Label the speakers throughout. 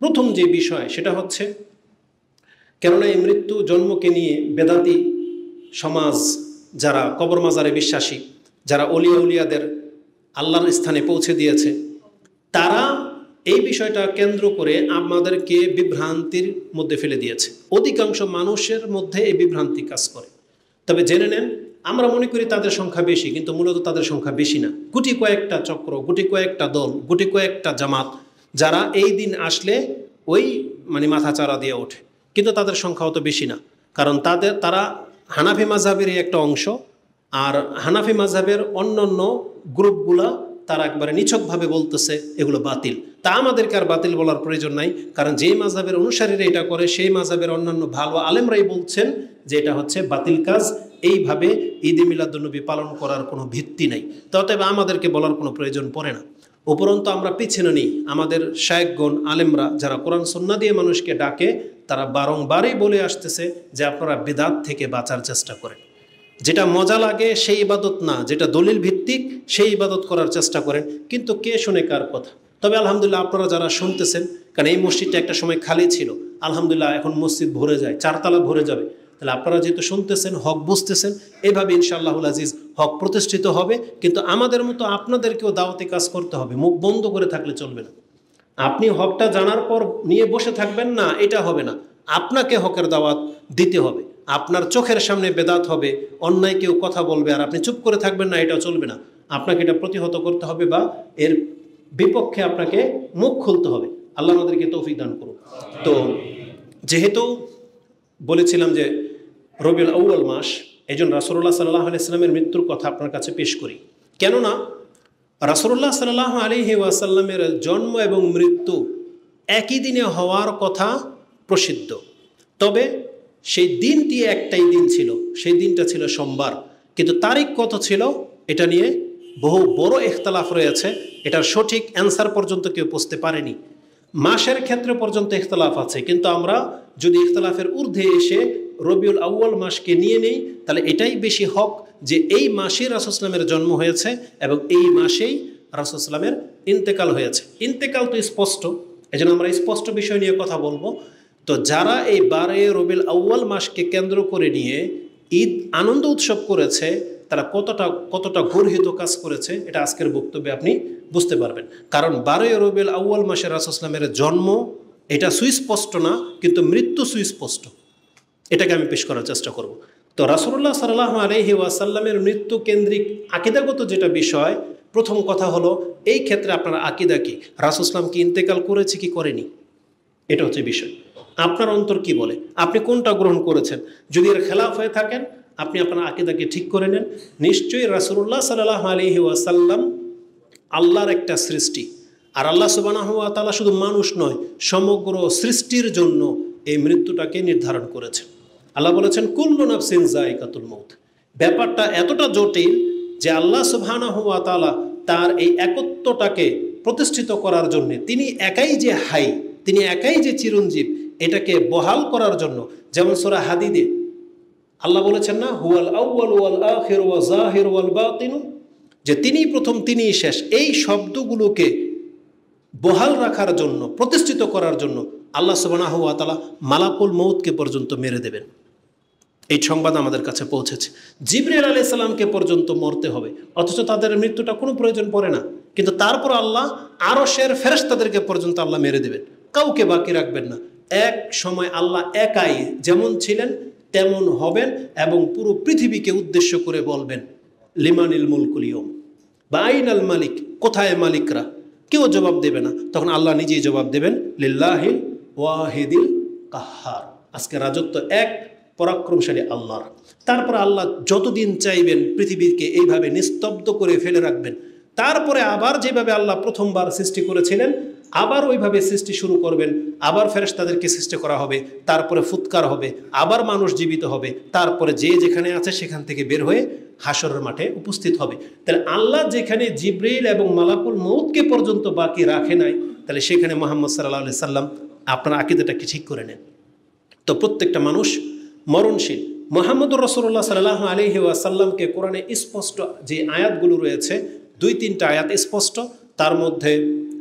Speaker 1: প্রথম যে বিষয় সেটা হচ্ছে, কেননা এই মৃত্যু জন্মকে নিয়ে বেদাতি সমাজ, যারা কবর মাজারে বিশ্বাসী, যারা অলিয়া উলিয়াদের আল্লাহর স্থানে পৌঁছে দিয়েছে, তারা এই বিষয়টা কেন্দ্র করে আমাদেরকে বিভ্রান্তির মধ্যে ফেলে দিয়েছে। অধিকাংশ মানুষের মধ্যে এই বিভ্রান্তি কাজ করে। তবে জেনে নেন, আমরা মনে করি তাদের সংখ্যা বেশি, কিন্তু মূলত তাদের সংখ্যা বেশি না। গুটি কয়েকটা চক্র, গুটি কয়েকটা দল, গুটি কয়েকটা জামাত, যারা এই দিন আসলে ওই মাথা চারা দিয়ে ওঠে, কিন্তু তাদের সংখ্যা অত বেশি না। কারণ তারা হানাফি মাযহাবেরই একটা অংশ, আর হানাফি মাযহাবের অন্যান্য গ্রুপগুলা তারা একবারে নিছকভাবে বলতেছে এগুলো বাতিল। তা আমাদেরকে আর বাতিল বলার প্রয়োজন নাই, কারণ যেই মাযহাবের অনুসারীরা এটা করে সেই মাযহাবের অন্যান্য ভালো আলেমরাই বলছেন যে এটা হচ্ছে বাতিল কাজ, এইভাবে ঈদে মিলাদুন্নবী পালন করার কোনো ভিত্তি নেই। তবে আমাদেরকে বলার কোনো প্রয়োজন পড়ে না। উপরন্তু আমরা পিছনে নেই। আমাদের শায়েখগণ, আলেমরা যারা কোরআন সুন্নাহ দিয়ে মানুষকে ডাকে, তারা বারংবারই বলে আসতেছে যে আপনারা বিদআত থেকে বাঁচার চেষ্টা করেন। যেটা মজা লাগে সেই ইবাদত না, যেটা দলিল ভিত্তিক সেই ইবাদত করার চেষ্টা করেন। কিন্তু কে শুনে কার কথা? তবে আলহামদুলিল্লাহ আপনারা যারা শুনতেছেন, কারণ এই মসজিদটা একটা সময় খালি ছিল, আলহামদুলিল্লাহ এখন মসজিদ ভরে যায়, 4 তলা ভরে যাবে। তাহলে আপনারা যেহেতু শুনতেছেন, হক বুঝতেছেন, এইভাবে ইনশাআল্লাহুল আজিজ হক প্রতিষ্ঠিত হবে। কিন্তু আমাদের মতো আপনাদেরকেও দাওয়াতি কাজ করতে হবে, মুখ বন্ধ করে থাকলে চলবে না। আপনি হকটা জানার পর নিয়ে বসে থাকবেন না, এটা হবে না। আপনাকে হকের দাওয়াত দিতে হবে। আপনার চোখের সামনে বেদাত হবে, অন্যায় কেউ কথা বলবে আর আপনি চুপ করে থাকবেন না, এটা চলবে না। আপনাকে এটা প্রতিহত করতে হবে বা এর বিপক্ষে আপনাকে মুখ খুলতে হবে। আল্লাহ আমাদেরকে তৌফিক দান করুন। তো যেহেতু বলেছিলাম যে রবিউল আউয়াল মাস, এই জন্য রাসূলুল্লাহ সাল্লাল্লাহু আলাইহি ওয়াসাল্লামের মৃত্যুর কথা আপনার কাছে পেশ করি। কেননা রাসূলুল্লাহ সাল্লাল্লাহু আলাইহি ওয়াসাল্লামের জন্ম এবং মৃত্যু একই দিনে হওয়ার কথা প্রসিদ্ধ। তবে সেই দিনটি একটাই দিন ছিল, সেই দিনটা ছিল সোমবার। কিন্তু তারিখ কত ছিল এটা নিয়ে বহু বড় ইখতিলাফ রয়েছে। এটার সঠিক অ্যান্সার পর্যন্ত কেউ বুঝতে পারেনি। মাসের ক্ষেত্রে পর্যন্ত ইখতিলাফ আছে, কিন্তু আমরা যদি ইখতিলাফের ঊর্ধ্বে এসে রবিউল আউয়াল মাসকে নিয়ে নেই, তাহলে এটাই বেশি হক যে এই মাসেই রাসূল সাল্লাল্লাহু আলাইহি ওয়াসাল্লামের জন্ম হয়েছে এবং এই মাসেই রাসূল সাল্লাল্লাহু আলাইহি ওয়াসাল্লামের ইন্তেকাল হয়েছে। ইন্তেকাল তো স্পষ্ট, এজন্য আমরা স্পষ্ট বিষয় নিয়ে কথা বলবো। তো যারা এই 12 রবিউল আউয়াল মাসকে কেন্দ্র করে নিয়ে ঈদ আনন্দ উৎসব করেছে, তারা কতটা গর্হিত কাজ করেছে এটা আজকের বক্তব্যে আপনি বুঝতে পারবেন। কারণ 12 রবিউল আউয়াল মাসে রাসূল সাল্লাল্লাহু আলাইহি ওয়াসাল্লামের জন্ম এটা সুস্পষ্ট না, কিন্তু মৃত্যু সুস্পষ্ট। এটাকে আমি পেশ করার চেষ্টা করব। তো রাসূলুল্লাহ সাল্লাল্লাহু আলাইহি ওয়াসাল্লামের মৃত্যু কেন্দ্রিক আকীদাগত যেটা বিষয়, প্রথম কথা হলো এই ক্ষেত্রে আপনার আকীদা কি? রাসূল সাল্লাল্লাহু আলাইহি ওয়াসাল্লাম কি ইন্তেকাল করেছে কি করেনি, এটা হচ্ছে বিষয়। আপনার অন্তর কি বলে, আপনি কোনটা গ্রহণ করেছেন? যদি এর খেলাফ হয়ে থাকেন, আপনি আপনার আকীদাকে ঠিক করে নেন। নিশ্চয়ই রাসূলুল্লাহ সাল্লাল্লাহু আলাইহি ওয়াসাল্লাম আল্লাহর একটা সৃষ্টি, আর আল্লাহ সুবহানাহু ওয়া তাআলা শুধু মানুষ নয়, সমগ্র সৃষ্টির জন্য এই মৃত্যুটাকে নির্ধারণ করেছেন। আল্লাহ বলেছেন কুল্লু নাফসিন যায়িকাতুল মউত। ব্যাপারটা এতটা জটিল যে আল্লাহ সুবহানাহু ওয়া তাআলা তার এই একত্বটাকে প্রতিষ্ঠিত করার জন্য, তিনি একাই যে হাই, তিনি একাই যে চিরঞ্জীব, এটাকে বহাল করার জন্য, যেমন সূরা হাদিদে আল্লাহ বলেছেন না, হুয়াল আউয়াল ওয়াল আখির ওয়া যাহির ওয়াল বাতিন, যে তিনিই প্রথম তিনিই শেষ। এই শব্দগুলোকে বহাল রাখার জন্য, প্রতিষ্ঠিত করার জন্য আল্লাহ সুবহানাহু ওয়া তাআলা মালাকুল মউতকে পর্যন্ত মেরে দেবেন। এই সংবাদ আমাদের কাছে পৌঁছেছে। জিবরাইল আলাইহিস সালামকে পর্যন্ত মরতে হবে, অথচ তাদের মৃত্যুটা কোনো প্রয়োজন পড়ে না। কিন্তু তারপর আল্লাহ আরশের ফেরেশতাদেরকে পর্যন্ত আল্লাহ মেরে দেবেন, কাউকে বাকি রাখবেন না। এক সময় আল্লাহ একাই যেমন ছিলেন তেমন হবেন এবং পুরো পৃথিবীকে উদ্দেশ্য করে বলবেন লিমানিল মুলকুল ইয়াউম বা আইনাল মালিক, কোথায় মালিকরা? কেউ জবাব দেবে না। তখন আল্লাহ নিজেই জবাব দেবেন লিল্লাহিল ওয়াহিদিল কাহ্হার, আজকে রাজত্ব এক পরাক্রমশালী আল্লাহর। তারপর আল্লাহ যতদিন চাইবেন পৃথিবীকে এইভাবে নিস্তব্ধ করে ফেলে রাখবেন। তারপরে আবার যেভাবে আল্লাহ প্রথমবার সৃষ্টি করেছিলেন, আবার ওইভাবে সৃষ্টি শুরু করবেন। আবার ফেরেশতাদেরকে সৃষ্টি করা হবে, তারপরে ফুৎকার হবে, আবার মানুষ জীবিত হবে, তারপরে যে যেখানে আছে সেখান থেকে বের হয়ে হাসরের মাঠে উপস্থিত হবে। তাহলে আল্লাহ যেখানে জিবরাইল এবং মালাকুল মউতকে পর্যন্ত বাকি রাখে নাই, তাহলে সেখানে মুহাম্মদ সাল্লাল্লাহু আলাইহি সাল্লাম, আপনার আকীদাটাকে ঠিক করে নেন। তো প্রত্যেকটা মানুষ মরণশীল। মুহাম্মদুর রাসূলুল্লাহ সাল্লাল্লাহু আলাইহি ওয়াসাল্লামকে কোরআনে স্পষ্ট যে আয়াতগুলো রয়েছে, 2-3টা আয়াত স্পষ্ট। তার মধ্যে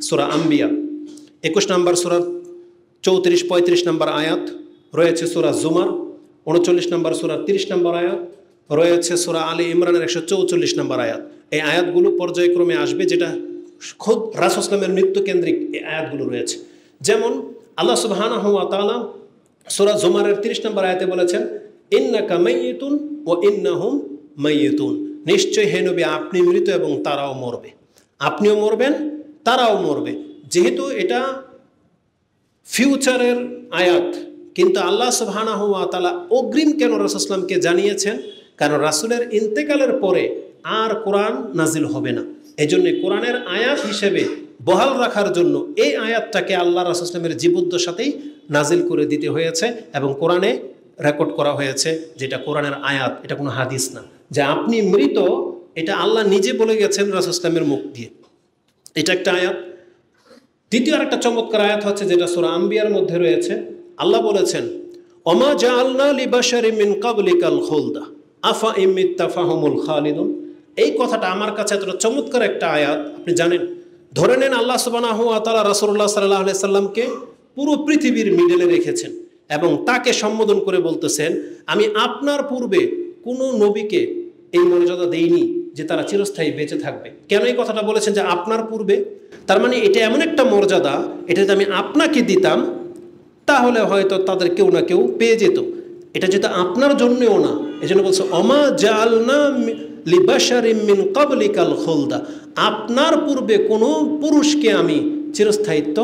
Speaker 1: সূরা আম্বিয়া 21 নম্বর সূরার 34-35 নম্বর আয়াত, রয়েছে সূরা জুমার 39 নম্বর সূরা 30 নম্বর আয়াত, রয়েছে সূরা আলী ইমরানের 144 নম্বর আয়াত। এই আয়াতগুলো পর্যায়ক্রমে আসবে, যেটা খোদ রাসূল সাল্লাল্লাহু আলাইহি মৃত্যু কেন্দ্রিক এই আয়াতগুলো রয়েছে। যেমন আল্লাহ সুবহানাহু ওয়া তাআলা সূরা জুমারের 30 নম্বর আয়াতে বলেছেন, ইন্নাকা মাইয়িতুন ওয়া ইন্নাহুম মাইয়িতুন, নিশ্চয় হে নবী আপনি মৃত এবং তারাও মরবে, আপনিও মরবেন তারাও মরবে। যেহেতু এটা ফিউচারের আয়াত, কিন্তু আল্লাহ সুবহানাহু ওয়া তাআলা অগ্রিম কেন রাসূল সাল্লাল্লাহু আলাইহি ওয়াসাল্লামকে জানিয়েছেন? কারণ রাসূলের ইন্তেকালের পরে আর কোরআন নাজিল হবে না। এই জন্য কোরআনের আয়াত হিসেবে বহাল রাখার জন্য এই আয়াতটাকে আল্লাহ রাসূল সাল্লাল্লাহু আলাইহি ওয়াসাল্লামের জীবদ্দশাতেই নাজিল করে দিতে হয়েছে এবং কোরআনে রেকর্ড করা হয়েছে, যেটা কোরআনের আয়াত, এটা কোনো হাদিস না। যে আপনি মৃত, এটা আল্লাহ নিজে বলে গেছেন রাসূল সাল্লাল্লাহু আলাইহি ওয়াসাল্লামের মুখ দিয়ে। এটা একটা আয়াত। দ্বিতীয় আরেকটা চমৎকার আয়াত হচ্ছে যেটা সূরা আম্বিয়ার মধ্যে রয়েছে। আল্লাহ বলেছেন, ওমা জাআলনা লিবাশারিন মিন ক্বাবলিকাল খুলদা আফা ইন মিত্তা ফাহুমুল খালিদুন। এই কথাটা আমার কাছে এতটা চমৎকার একটা আয়াত। আপনি জানেন, ধরে নেন আল্লাহ সুবহানাহু ওয়া তাআলা রাসূলুল্লাহ সাল্লাল্লাহু আলাইহি সাল্লামকে পুরো পৃথিবীর মিডলে রেখেছেন এবং তাকে সম্বোধন করে বলতেছেন, আমি আপনার পূর্বে কোনো নবীকে এই মর্যাদা দেইনি যে তারা চিরস্থায়ী বেঁচে থাকবে। কেন এই কথাটা বলেছেন যে আপনার পূর্বে? তার মানে এটা এমন একটা মর্যাদা, এটা যদি আমি আপনাকে দিতাম তাহলে হয়তো তাদের কেউ না কেউ পেয়ে যেত। এটা যেটা আপনার জন্যও না, এই জন্য বলছে ওমা জাআলনা লিবাশারিন মিন ক্বাবলিকাল খুলদা, আপনার পূর্বে কোনো পুরুষকে আমি চিরস্থায়িত্ব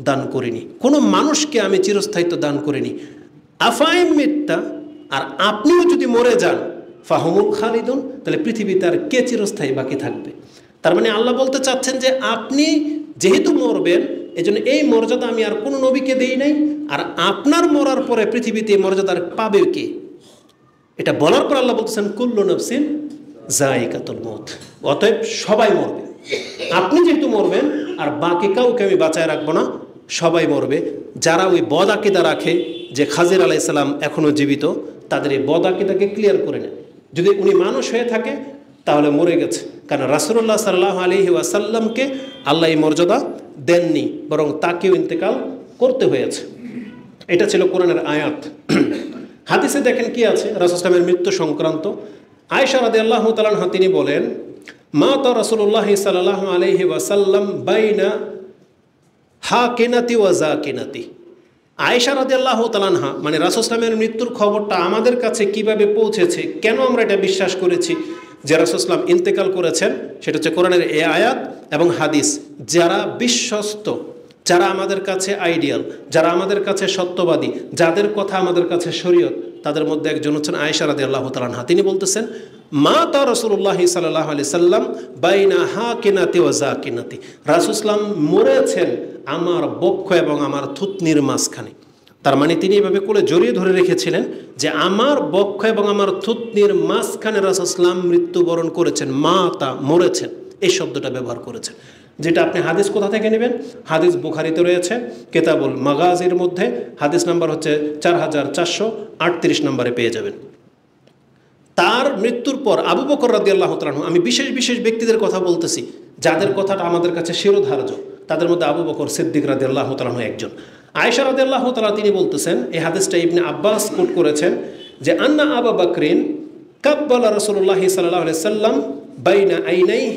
Speaker 1: দান করিনি, কোনো মানুষকে আমি চিরস্থায়িত্ব দান করিনি। আফাইম মিত্তা, আর আপনিও যদি মরে যান, ফাহুমুল খালিদুন, তাহলে পৃথিবীতে আর কে চিরস্থায়ী বাকি থাকবে? তার মানে আল্লাহ বলতে চাচ্ছেন যে আপনি যেহেতু মরবেন, এই জন্য এই মর্যাদা আমি আর কোনো নবীকে দেই নাই, আর আপনার মরার পরে পৃথিবীতে এই মর্যাদার পাবে কে? এটা বলার পর আল্লাহ বলতেছেন কুল্লু নাফসিন যায়িকাতুল মউত, অতএব সবাই মরবে। আপনি যেহেতু মরবেন, আর বাকি কাউকে আমি বাঁচায় রাখবো না, সবাই মরবে। যারা ওই বদ আকীদা রাখে যে খাজির আলাইহিস সালাম এখনও জীবিত, তাদের এই বদ আকীদাকে ক্লিয়ার করে নেন। যদি উনি মানুষ হয়ে থাকে তাহলে মরে গেছে, কারণ রাসূলুল্লাহ সাল্লাল্লাহু আলাইহি ওয়াসাল্লামকে আল্লাহ এই মর্যাদা দেননি, বরং তাকেও ইন্তেকাল করতে হয়েছে। এটা ছিল কোরআনের আয়াত। হাদিসে দেখেন কি আছে রাসূল সাল্লাল্লাহু আলাইহি ওয়াসাল্লামের মৃত্যু সংক্রান্ত। আয়েশা রাদিয়াল্লাহু তাআলা আনহা তিনি বলেন, মাতা রাসূলুল্লাহ সাল্লাল্লাহু আলাইহি ওয়াসাল্লাম বাইনা হাকিনাতি ওয়া যাকিনাতি। আয়েশা রাদিয়াল্লাহু তাআলা আনহা, মানে রাসূল সাল্লাল্লাহু আলাইহি ওয়াসাল্লামের মৃত্যুর খবরটা আমাদের কাছে কিভাবে পৌঁছেছে, কেন আমরা এটা বিশ্বাস করেছি যে রাসূল সাল্লাল্লাহু আলাইহি ওয়াসাল্লাম ইন্তেকাল করেছেন, সেটা হচ্ছে কোরআনের এই আয়াত এবং হাদিস। যারা বিশ্বস্ত, যারা আমাদের কাছে আইডিয়াল, যারা আমাদের কাছে সত্যবাদী, যাদের কথা আমাদের কাছে শরীয়ত, তাদের মধ্যে একজন হচ্ছেন আয়েশা রাদিয়াল্লাহু তাআলা আনহা। তিনি বলতেছেন, মাতা রাসূলুল্লাহ সাল্লাল্লাহু আলাইহি সাল্লাম বাইনা হাকিনাতি ওয়া যাকিনাতি, রাসূল সাল্লাল্লাহু আলাইহি ওয়াসাল্লাম মরেছেন আমার বক্ষ এবং আমার থুতনির মাঝখানে। তার মানে তিনি এভাবে কোলে জড়িয়ে ধরে রেখেছিলেন যে আমার বক্ষ এবং আমার থুতনির মাঝখানে রাসূল সাল্লাল্লাহু আলাইহি ওয়াসাল্লাম মৃত্যুবরণ করেছেন, মাতা মরেছেন, এই শব্দটা ব্যবহার করেছেন। যেটা আপনি হাদিস কোথা থেকে নেবেন? হাদিস বুখারীতে রয়েছে কিতাবুল মাগাজির মধ্যে, হাদিস নাম্বার হচ্ছে 4438 নম্বরে পেয়ে যাবেন। তার মৃত্যুর পর আবু বকর রাদিয়াল্লাহু তাআলা আনহু, আমি বিশেষ বিশেষ ব্যক্তিদের কথা বলতেছি যাদের কথাটা আমাদের কাছে শিরোধার্য, তাদের মধ্যে আবু বকর সিদ্দিক রাদিয়াল্লাহু তাআলা আনহু একজন। আয়েশা রাদিয়াল্লাহু তাআলা তিনি বলতেছেন, এই হাদিসটা ইবনে আব্বাস কোট করেছেন যে আন্না আবু বকরিন কাব্বালা রাসূলুল্লাহ সাল্লাল্লাহু আলাইহি সাল্লাম বাইনা আইনাইহি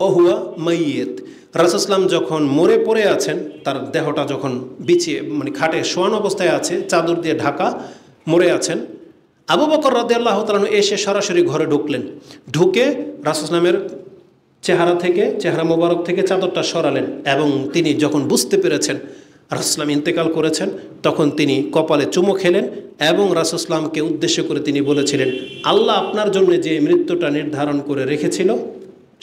Speaker 1: ওয়া হুয়া মাইয়িত। রাসূল সাল্লাল্লাহু যখন মরে পড়ে আছেন, তার দেহটা যখন বিছিয়ে মানে খাটে শোয়ানো অবস্থায় আছে, চাদর দিয়ে ঢাকা মরে আছেন, আবু বকর রাদিয়াল্লাহু তাআলা এসে সরাসরি ঘরে ঢুকলেন। ঢুকে রাসূল সাল্লামের চেহারা মোবারক থেকে চাদরটা সরালেন এবং তিনি যখন বুঝতে পেরেছেন রাসূল সাল্লাম ইন্তেকাল করেছেন, তখন তিনি কপালে চুমু খেলেন এবং রাসূল সাল্লামকে উদ্দেশ্য করে তিনি বলেছিলেন, আল্লাহ আপনার জন্য যে মৃত্যুটা নির্ধারণ করে রেখেছিল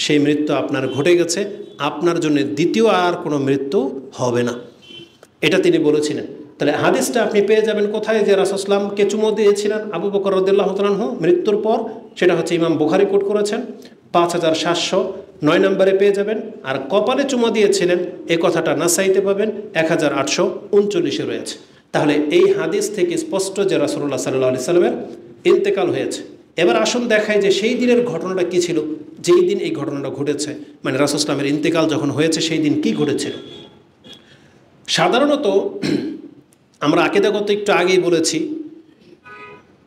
Speaker 1: সেই মৃত্যু আপনার ঘটে গেছে, আপনার জন্য দ্বিতীয় আর কোনো মৃত্যু হবে না, এটা তিনি বলেছিলেন। তাহলে হাদিসটা আপনি পেয়ে যাবেন কোথায়? যে রাসূল সাল্লাল্লাহু আলাইহি ওয়াসাল্লাম কে চুমু দিয়েছিলেন আবু বকর রাদিয়াল্লাহু তাআলা আনহু মৃত্যুর পর, সেটা হচ্ছে ইমাম বুখারী কোট করেছেন 5709 নম্বরে পেয়ে যাবেন। আর কপালে চুমু দিয়েছিলেন এই কথাটা নাসাইতে পাবেন 1839 রয়েছে। তাহলে এই হাদিস থেকে স্পষ্ট যে রাসূলুল্লাহ সাল্লাল্লাহু আলাইহি সাল্লামের ইন্তেকাল হয়েছে। এবার আসুন দেখাই যে সেই দিনের ঘটনাটা কী ছিল, যেই দিন এই ঘটনাটা ঘটেছে, মানে রাসূল সাল্লাল্লাহু আলাইহি ওয়াসাল্লামের ইন্তেকাল যখন হয়েছে সেই দিন কি ঘটেছিল। সাধারণত আমরা আকীদাগত একটু আগেই বলেছি,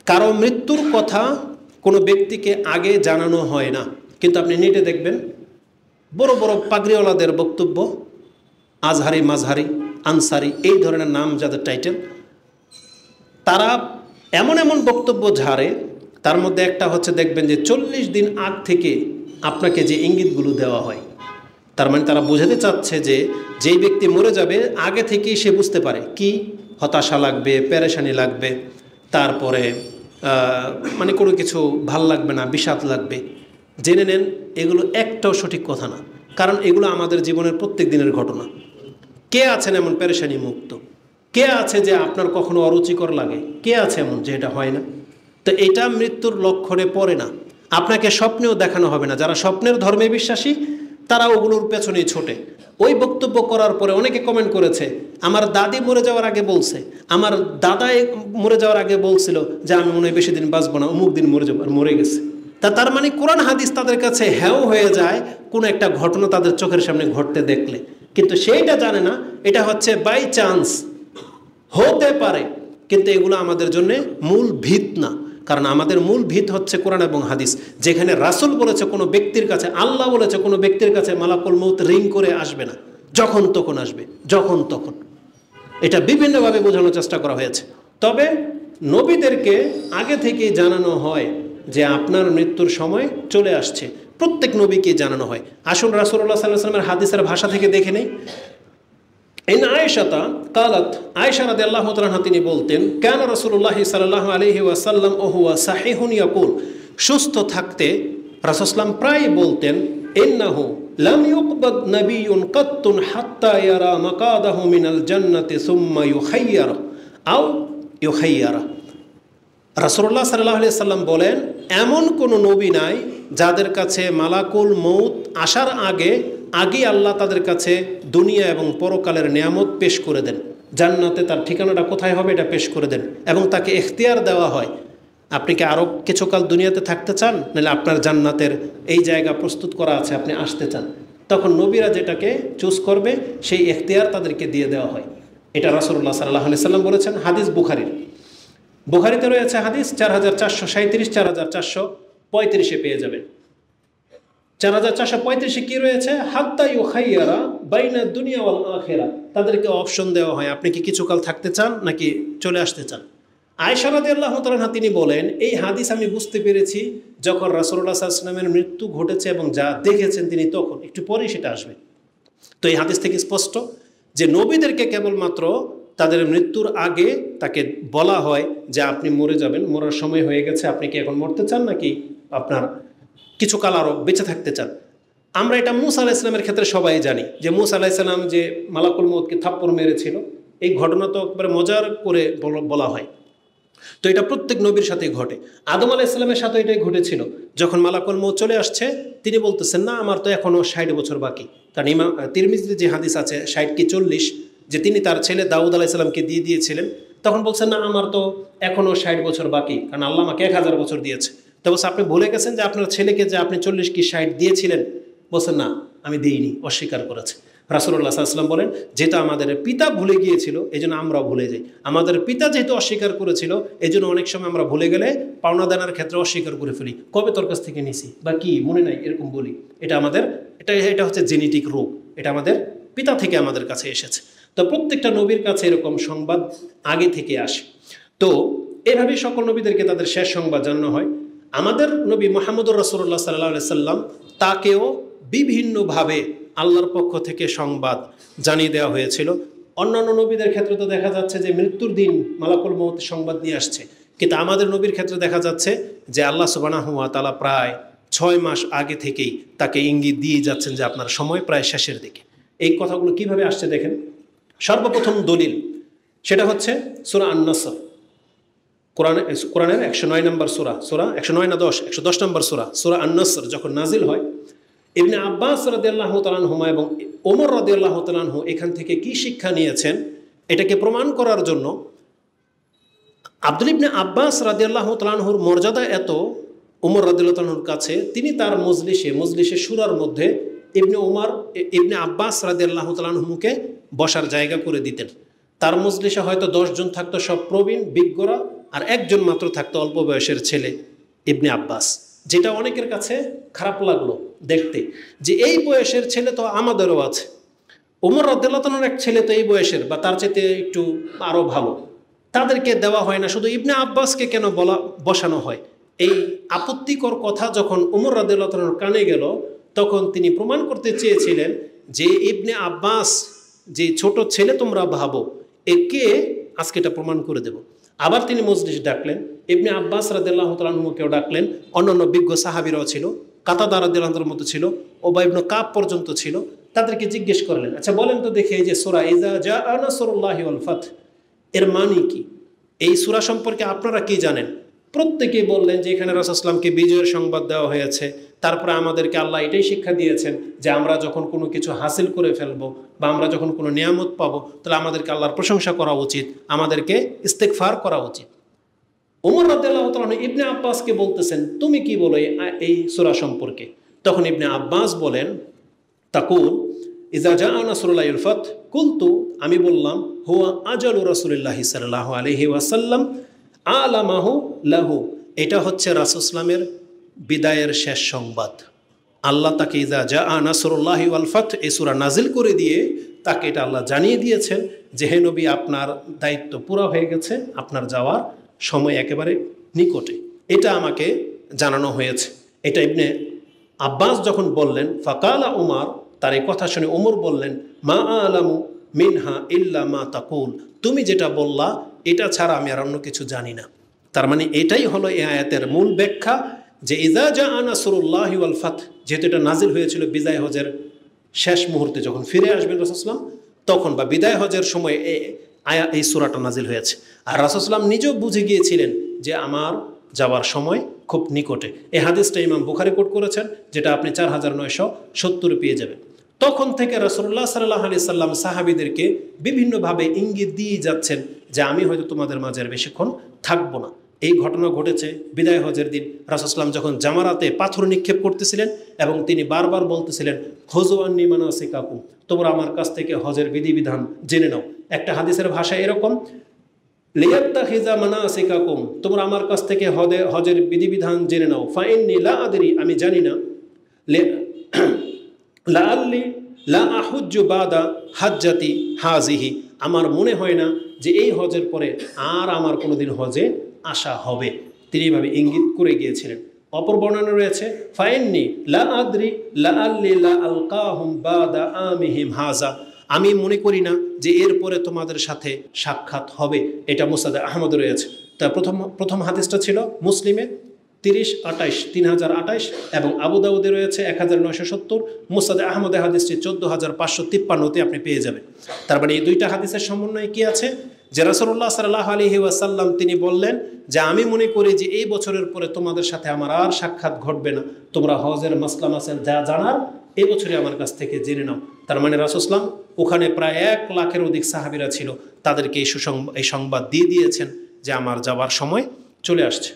Speaker 1: কারো মৃত্যুর কথা কোনো ব্যক্তিকে আগে জানানো হয় না। কিন্তু আপনি নেটে দেখবেন বড় বড় পাগড়িওয়ালাদের বক্তব্য, আজহারি, মাজহারি, আনসারি, এই ধরনের নাম যাদের টাইটেল, তারা এমন এমন বক্তব্য ঝাড়ে, তার মধ্যে একটা হচ্ছে দেখবেন যে 40 দিন আগ থেকে আপনাকে যে ইঙ্গিতগুলো দেওয়া হয়, তার মানে তারা বোঝাতে চাচ্ছে যে যেই ব্যক্তি মরে যাবে আগে থেকেই সে বুঝতে পারে কি হতাশা লাগবে, পেরেশানি লাগবে, তারপরে মানে কোনো কিছু ভাল লাগবে না, বিষাদ লাগবে। জেনে নেন এগুলো একটাও সঠিক কথা না, কারণ এগুলো আমাদের জীবনের প্রত্যেক দিনের ঘটনা। কে আছেন এমন পেরেশানি মুক্ত? কে আছে যে আপনার কখনো অরুচিকর লাগে? কে আছে এমন যে এটা হয় না? তো এটা মৃত্যুর লক্ষণে পড়ে না, আপনাকে স্বপ্নেও দেখানো হবে না। যারা স্বপ্নের ধর্মে বিশ্বাসী তারা ওগুলোর পেছনেই ছোটে। ওই বক্তব্য করার পরে অনেকে কমেন্ট করেছে, আমার দাদি মরে যাওয়ার আগে বলছে, আমার দাদাই মরে যাওয়ার আগে বলছিল যে আমি মনে হয় বেশি দিন বাঁচবো না, অমুক দিন মরে যাবো, আর মরে গেছে। তার মানে কোরআন হাদিস তাদের কাছে হ্যাও হয়ে যায় কোনো একটা ঘটনা তাদের চোখের সামনে ঘটতে দেখলে, কিন্তু সেইটা জানে না এটা হচ্ছে বাই চান্স, হতে পারে। কিন্তু এগুলো আমাদের জন্য মূল ভিত না, কারণ আমাদের মূল ভিত হচ্ছে কোরআন এবং হাদিস, যেখানে রাসূল বলেছে কোনো ব্যক্তির কাছে, আল্লাহ বলেছে কোনো ব্যক্তির কাছে মালাকুল মউত রিং করে আসবে না, যখন তখন আসবে, যখন তখন। এটা বিভিন্নভাবে বোঝানোর চেষ্টা করা হয়েছে। তবে নবীদেরকে আগে থেকেই জানানো হয় যে আপনার মৃত্যুর সময় চলে আসছে, প্রত্যেক নবীকে জানানো হয়। আসুন রাসূলুল্লাহ সাল্লাল্লাহু আলাইহি ওয়াসাল্লামের হাদিসের ভাষা থেকে দেখে নেই। ইন আয়েশাতা কালাত, আয়েশা রাদিয়াল্লাহু তাআলা আনহা তিনি বলতেন, কানা রাসূলুল্লাহ সাল্লাল্লাহু আলাইহি ওয়াসাল্লাম ওয়া হুয়া সাহিহুন ইয়াকুল, সুস্থ থাকতে রাসূল সাল্লাম প্রায় বলতেন, ইন্নাহু লাম ইউকবাদ নাবিয়্যুন কাত্তুন হাত্তা ইয়ারা মাকাদাহু মিনাল জান্নাতি সুম্মা ইউখায়্যারা আও ইউখায়্যারা। রাসূলুল্লাহ সাল্লাল্লাহু আলাইহি ওয়াসাল্লাম বলেন, এমন কোনো নবী নাই যাদের কাছে মালাকুল মউত আসার আগেই আল্লাহ তাদের কাছে দুনিয়া এবং পরকালের নিয়ামত পেশ করে দেন, জান্নাতে তার ঠিকানাটা কোথায় হবে এটা পেশ করে দেন, এবং তাকে ইখতিয়ার দেওয়া হয়, আপনি কি আরও কিছুকাল দুনিয়াতে থাকতে চান, নাহলে আপনার জান্নাতের এই জায়গা প্রস্তুত করা আছে, আপনি আসতে চান। তখন নবীরা যেটাকে চুজ করবে সেই ইখতিয়ার তাদেরকে দিয়ে দেওয়া হয়। এটা রাসূলুল্লাহ সাল্লাল্লাহু আলাইহি ওয়াসাল্লাম বলেছেন। হাদিস বুখারীতে রয়েছে, হাদিস 4437, 4435 পেয়ে যাবেন। 4435 কি রয়েছে? হাত্তা ইউখায়্যারা বাইনা দুনিয়া ওয়াল আখিরা, তাদেরকে অপশন দেওয়া হয়, আপনি কি কিছুকাল থাকতে চান নাকি চলে আসতে চান। আয়েশা রাদিয়াল্লাহু তাআলা আনহা তিনি বলেন, এই হাদিস আমি বুঝতে পেরেছি যখন রাসূলুল্লাহ সাল্লাল্লাহু আলাইহি ওয়াসাল্লামের মৃত্যু ঘটেছে এবং যা দেখেছেন তিনি তখন, একটু পরেই সেটা আসবে। তো এই হাদিস থেকে স্পষ্ট যে নবীদেরকে কেবলমাত্র তাদের মৃত্যুর আগে তাকে বলা হয় যে আপনি মরে যাবেন, মরার সময় হয়ে গেছে, আপনি কি এখন মরতে চান নাকি আপনার কিছুকাল আরও বেঁচে থাকতে চান। আমরা এটা মূসা আলাইহিস সালামের ক্ষেত্রে সবাই জানি যে মূসা আলাইহিস সালাম যে মালাকুল মউতকে থাপ্পড় মেরেছিল, এই ঘটনা তো একবারে মজার করে বলা হয়। তো এটা প্রত্যেক নবীর সাথেই ঘটে। আদম আলাইহিস সালামের সাথে এটাই ঘটেছিল। যখন মালাকুল মউত চলে আসছে তিনি বলতেছেন, না আমার তো এখনও 60 বছর বাকি। কারণ ইমাম তিরমিজির যে হাদিস আছে 60 কি 40, যে তিনি তার ছেলে দাউদ আলাইহিস সালামকে দিয়ে দিয়েছিলেন, তখন বলছেন না আমার তো এখনও 60 বছর বাকি, কারণ আল্লাহ আমাকে 1000 বছর দিয়েছে। তো বলছে আপনি ভুলে গেছেন যে আপনার ছেলেকে যে আপনি 40 কি 60 দিয়েছিলেন? বলছেন না আমি দেইনি, অস্বীকার করেছে। রাসূলুল্লাহ সাল্লাল্লাহু আলাইহি ওয়াসাল্লাম বলেন, যেটা আমাদের পিতা ভুলে গিয়েছিল এই জন্য আমরাও ভুলে যাই। আমাদের পিতা যেহেতু অস্বীকার করেছিল এই জন্য অনেক সময় আমরা ভুলে গেলে পাওনা দানার ক্ষেত্রে অস্বীকার করে ফেলি, কবে তোর কাছ থেকে নিছি বা কি মনে নাই, এরকম বলি। এটা আমাদের এটা হচ্ছে জেনেটিক রোগ, এটা আমাদের পিতা থেকে আমাদের কাছে এসেছে। তো প্রত্যেকটা নবীর কাছে এরকম সংবাদ আগে থেকে আসে। তো এভাবেই সকল নবীদেরকে তাদের শেষ সংবাদ জানানো হয়। আমাদের নবী মুহাম্মদুর রাসূলুল্লাহ সাল্লাল্লাহু আলাইহি সাল্লাম তাকেও বিভিন্নভাবে আল্লাহর পক্ষ থেকে সংবাদ জানিয়ে দেওয়া হয়েছিল। অন্যান্য নবীদের ক্ষেত্রে তো দেখা যাচ্ছে যে মৃত্যুর দিন মালাকুল মউত সংবাদ নিয়ে আসছে, কিন্তু আমাদের নবীর ক্ষেত্রে দেখা যাচ্ছে যে আল্লাহ সুবহানাহু ওয়া তাআলা প্রায় 6 মাস আগে থেকেই তাকে ইঙ্গিত দিয়ে যাচ্ছেন যে আপনার সময় প্রায় শেষের দিকে। এই কথাগুলো কিভাবে আসছে দেখেন। সর্বপ্রথম দলিল সেটা হচ্ছে সূরা আন-নাসর, কোরআনের 109 নম্বর সূরা 109 না 110 নম্বর সূরা আন-নাসর যখন নাজিল হয়, ইবনে আব্বাস রাদিয়াল্লাহু তাআলা আনহুমা এবং ওমর রাদিয়াল্লাহু তাআলা আনহু এখান থেকে কি শিক্ষা নিয়েছেন এটাকে প্রমাণ করার জন্য আব্দুল ইবনে আব্বাস রাদিয়াল্লাহু তাআলা আনহুর মর্যাদা এত ওমর রাদিয়াল্লাহু তাআলা আনহুর কাছে, তিনি তার মজলিসে শুরার মধ্যে ইবনে আব্বাস রাদিয়াল্লাহু তাআলা আনহুকে বসার জায়গা করে দিতেন। তার মজলিসে হয়তো 10 জন থাকতো সব প্রবীণ বিজ্ঞরা, আর একজন মাত্র থাকতো অল্প বয়সের ছেলে ইবনে আব্বাস। যেটা অনেকের কাছে খারাপ লাগলো দেখতে, যে এই বয়সের ছেলে তো আমাদেরও আছে, ওমর রাদিয়াল্লাহু তাআলার এক ছেলে তো এই বয়সের বা তার চাইতে একটু আরও ভালো, তাদেরকে দেওয়া হয় না, শুধু ইবনে আব্বাসকে কেন বসানো হয়? এই আপত্তিকর কথা যখন ওমর রাদিয়াল্লাহু তাআলার কানে গেল, তখন তিনি প্রমাণ করতে চেয়েছিলেন যে ইবনে আব্বাস যে ছোট ছেলে তোমরা ভাবো, একে আজকে এটা প্রমাণ করে দেব। আবার তিনি মজলিস ডাকলেন, ইবনে আব্বাস রাদিয়াল্লাহু তাআলা আনহুকেও ডাকলেন, অন্যান্য বিজ্ঞ সাহাবীরাও ছিল, কাতাদা রাদিয়াল্লাহু আনহুর মতো ছিল, উবাই ইবনে কাব পর্যন্ত ছিল। তাদেরকে জিজ্ঞেস করলেন, আচ্ছা বলেন তো দেখে, এই যে সূরা ইযা জাআ নাসরুল্লাহি ওয়াল ফাত, এর মানে কি? এই সূরা সম্পর্কে আপনারা কি জানেন? প্রত্যেকেই বললেন যে এখানে রাসূলুল্লাহ সাল্লাল্লাহু আলাইহি ওয়াসাল্লামকে বিজয়ের সংবাদ দেওয়া হয়েছে, তারপরে আমাদেরকে আল্লাহ এটাই শিক্ষা দিয়েছেন যে আমরা যখন কোনো কিছু হাসিল করে ফেলবো বা আমরা যখন কোনো নিয়ামত পাবো, তাহলে আমাদেরকে আল্লাহর প্রশংসা করা উচিত, আমাদেরকে ইস্তেগফার করা উচিত। ওমর রাদিয়াল্লাহু তাআলা ইবনে আব্বাসকে বলতেছেন, তুমি কি বলো এই সূরা সম্পর্কে? তখন ইবনে আব্বাস বলেন, তাকুল ইযা জাআ নাসরুল্লাহি ওয়াল ফাত, কুলতু, আমি বললাম, হুয়া আজালু রাসূলিল্লাহি সাল্লাল্লাহু আলাইহি ওয়াসাল্লাম আলামাহু লাহু, এটা হচ্ছে রাসূল সাল্লামের বিদায়ের শেষ সংবাদ। আল্লাহ তাকে ইযা জাআ নাসরুল্লাহি ওয়াল ফাত এই সূরা নাজিল করে দিয়ে তাকে এটা আল্লাহ জানিয়ে দিয়েছেন যে হে নবী, আপনার দায়িত্ব পুরা হয়ে গেছে, আপনার যাওয়ার সময় একেবারে নিকটে, এটা আমাকে জানানো হয়েছে। এটা ইবনে আব্বাস যখন বললেন, ফাকালা উমর, তার এই কথা শুনে ওমর বললেন, মা আলামু মিনহা ইল্লা মা তাকুল, তুমি যেটা বললা এটা ছাড়া আমি আর অন্য কিছু জানি না। তার মানে এটাই হলো এই আয়াতের মূল ব্যাখ্যা, যে ইযা জাআ নাসরুল্লাহি ওয়াল ফাত, যেহেতু এটা নাজিল হয়েছিল বিদায় হজের শেষ মুহূর্তে, যখন ফিরে আসবেন রাসূল সাল্লাল্লাহু আলাইহি ওয়াসাল্লাম, তখন বা বিদায় হজের সময় এই সূরাটা নাজিল হয়েছে। আর রাসূল সাল্লাল্লাহু আলাইহি ওয়াসাল্লাম নিজেও বুঝে গিয়েছিলেন যে আমার যাওয়ার সময় খুব নিকটে। এই হাদিসটা ইমাম বুখারী কোট করেছেন, যেটা আপনি 4970 পেয়ে যাবেন। তখন থেকে রাসূলুল্লাহ সাল্লাল্লাহু আলাইহি সাল্লাম সাহাবীদেরকে বিভিন্নভাবে ইঙ্গিত দিয়ে যাচ্ছেন যে আমি হয়তো তোমাদের মাঝে আর বেশিক্ষণ থাকবো না। এই ঘটনা ঘটেছে বিদায় হজের দিন। রাসূল সাল্লাম যখন জামারাতে পাথর নিক্ষেপ করতেছিলেন এবং তিনি বারবার বলতেছিলেন, খুযু আন্নী মানাসিকাকুম, তোমরা আমার কাছ থেকে হজের বিধিবিধান জেনে নাও। একটা হাদিসের ভাষা এরকম, লিয়াত্তাখিযা মানাসিকাকুম, তোমরা আমার কাছ থেকে হজের বিধিবিধান জেনে নাও। ফাইন্নী লা আদরি, আমি জানি না, লাআল্লি লা আহুজ্জু বাদা হাজ্জাতি হাযিহি, আমার মনে হয় না যে এই হজের পরে আর আমার কোনোদিন হজে আসা হবে। তিনি এইভাবে ইঙ্গিত করে গিয়েছিলেন। অপর বর্ণনা রয়েছে, ফাইন্নী লা আদরি লাআল্লি লা আলকাহুম বাদা আমিহিম হাযা, আমি মনে করি না যে এরপরে তোমাদের সাথে সাক্ষাৎ হবে। এটা মুসনাদে আহমদ রয়েছে। তা প্রথম হাদিসটা ছিল মুসলিমে 3028 এবং আবু দাউদে রয়েছে 1970, মুসনাদে আহমদে হাদিসটি 14553তে আপনি পেয়ে যাবেন। তার মানে এই দুইটা হাদিসের সমন্বয়ে কি আছে, যে রাসূলুল্লাহ সাল্লাল্লাহু আলাইহি ওয়াসাল্লাম তিনি বললেন যে আমি মনে করি যে এই বছরের পরে তোমাদের সাথে আমার আর সাক্ষাৎ ঘটবে না, তোমরা হজের মাসলা মাসাইল যা জানার এই বছরই আমার কাছ থেকে জেনে নাও। তার মানে রাসূল সাল্লাল্লাহু আলাইহি ওয়াসাল্লাম ওখানে প্রায় 1 লাখের অধিক সাহাবীরা ছিল, তাদেরকে এই সংবাদ দিয়ে দিয়েছেন যে আমার যাওয়ার সময় চলে আসছে।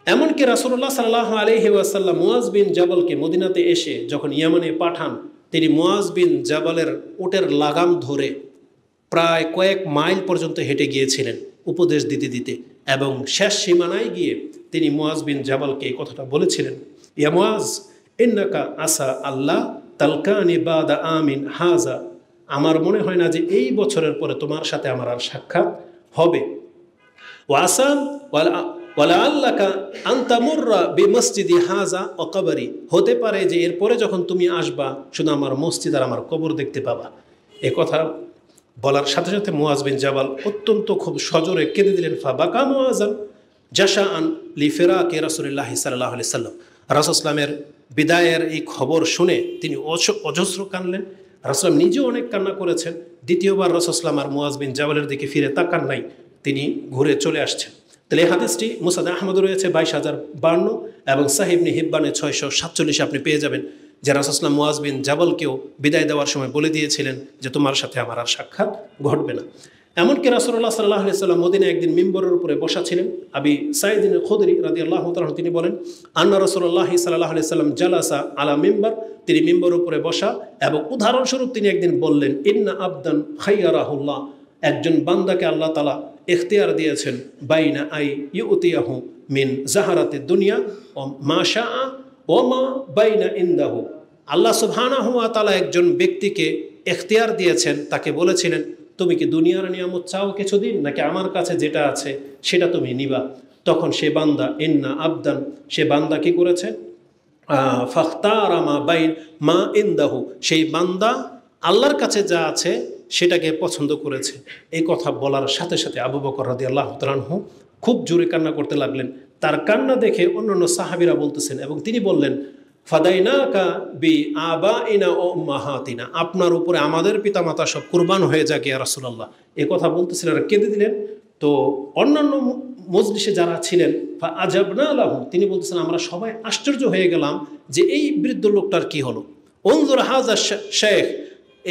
Speaker 1: এমনকি রাসূলুল্লাহ সাল্লাল্লাহু আলাইহি ওয়াসাল্লাম মুআজ বিন জাবালকে মদিনাতে এসে যখন ইয়ামানে পাঠান, তিনি মুআজ বিন জাবালের উটের লাগাম ধরে প্রায় কয়েক মাইল পর্যন্ত হেঁটে গিয়েছিলেন উপদেশ দিতে দিতে, এবং শেষ সীমানায় গিয়ে তিনি মুআজ বিন জাবালকে এই কথাটা বলেছিলেন, ইয়া মুআজ ইন্নাকা আসা আল্লাহ তালকানি বাদা আমিন হাজা, আমার মনে হয় না যে এই বছরের পরে তোমার সাথে আমার আর সাক্ষাৎ হবে। ওয়াসা ওয়ালা আল্লাকা আনতামুররা বিমসজিদি হাজা ও কবরি, হতে পারে যে এরপরে যখন তুমি আসবা শুধু আমার মসজিদ আর আমার কবর দেখতে পাবা। এ কথা বলার সাথে সাথে মুআজ বিন জাবাল অত্যন্ত খুব সজোরে কেঁদে দিলেন। ফাবাকা মুআজান জাশাআন লিফিরাকি রাসূলুল্লাহ সাল্লাল্লাহু আলাইহি সাল্লাম, রাসূল সাল্লামের বিদায়ের এই খবর শুনে তিনি অজস্র কাঁদলেন। রাসূল নিজেও অনেক কান্না করেছেন। দ্বিতীয়বার রাসূল সাল্লাম আর মুআজ বিন জাবালের দিকে ফিরে তাকান নাই, তিনি ঘুরে চলে আসছেন। তাহলে এই হাদিসটি মুসনাদে আহমদ রয়েছে 22052 এবং সাহিহ ইবনে হিব্বানে 647 আপনি পেয়ে যাবেন, যে রাসূল সাল্লাল্লাহু আলাইহি ওয়াসাল্লাম মুআজ বিন জাবালকেও বিদায় দেওয়ার সময় বলে দিয়েছিলেন যে তোমার সাথে আমার আর সাক্ষাৎ ঘটবে না। এমনকি রাসূলুল্লাহ সাল্লাল্লাহু আলাইহি ওয়াসাল্লাম মদিনায় একদিন মিম্বরের উপরে বসা ছিলেন। আবি সাঈদ আল খুদরি রাদিয়াল্লাহু তাআলা তিনি বলেন, আন্না রাসূলুল্লাহ সাল্লাল্লাহু আলাইহি ওয়াসাল্লাম জালাসা আলা মিম্বার, তিনি মিম্বরের উপরে বসা এবং উদাহরণস্বরূপ তিনি একদিন বললেন, ইন্না আবদান খায়্যারাহুল্লাহ একজন বান্দাকে আল্লাহ তাআলা ইখতিয়ার দিয়েছেন বাইনা আই ইউতিয়াহু মিন জাহারাতে দুনিয়া ও মা শাআ ও মা বাইনা ইনদাহু। আল্লাহ সুবহানাহু ওয়া তাআলা একজন ব্যক্তিকে ইখতিয়ার দিয়েছেন, তাকে বলেছিলেন তুমি কি দুনিয়ার নিয়ামত চাও কিছুদিন, নাকি আমার কাছে যেটা আছে সেটা তুমি নিবা। তখন সে বান্দা ইন্না আবদান, সে বান্দা কি করেছে, ফাখতারা মা বাইন মা ইনদাহু, সেই বান্দা আল্লাহর কাছে যা আছে সেটাকে পছন্দ করেছে। এই কথা বলার সাথে সাথে আবু বকর রাদিয়াল্লাহু তাআলা আনহু খুব জোরে কান্না করতে লাগলেন। তার কান্না দেখে অন্যান্য সাহাবীরা বলতেছেন, এবং তিনি বললেন ফাদাইনাকা বি আবাইনা ও উম্মাহাতিনা, আপনার উপরে আমাদের পিতামাতা সব কুরবান হয়ে যাক ইয়া রাসূলুল্লাহ। এই কথা বলতেছিলেন আর কেঁদে দিলেন। তো অন্যান্য মজলিসে যারা ছিলেন ফা আজাবনা লাহু, তিনি বলতেছেন আমরা সবাই আশ্চর্য হয়ে গেলাম যে এই বৃদ্ধ লোকটার কি হলো। উনজুর হাযা শেখ,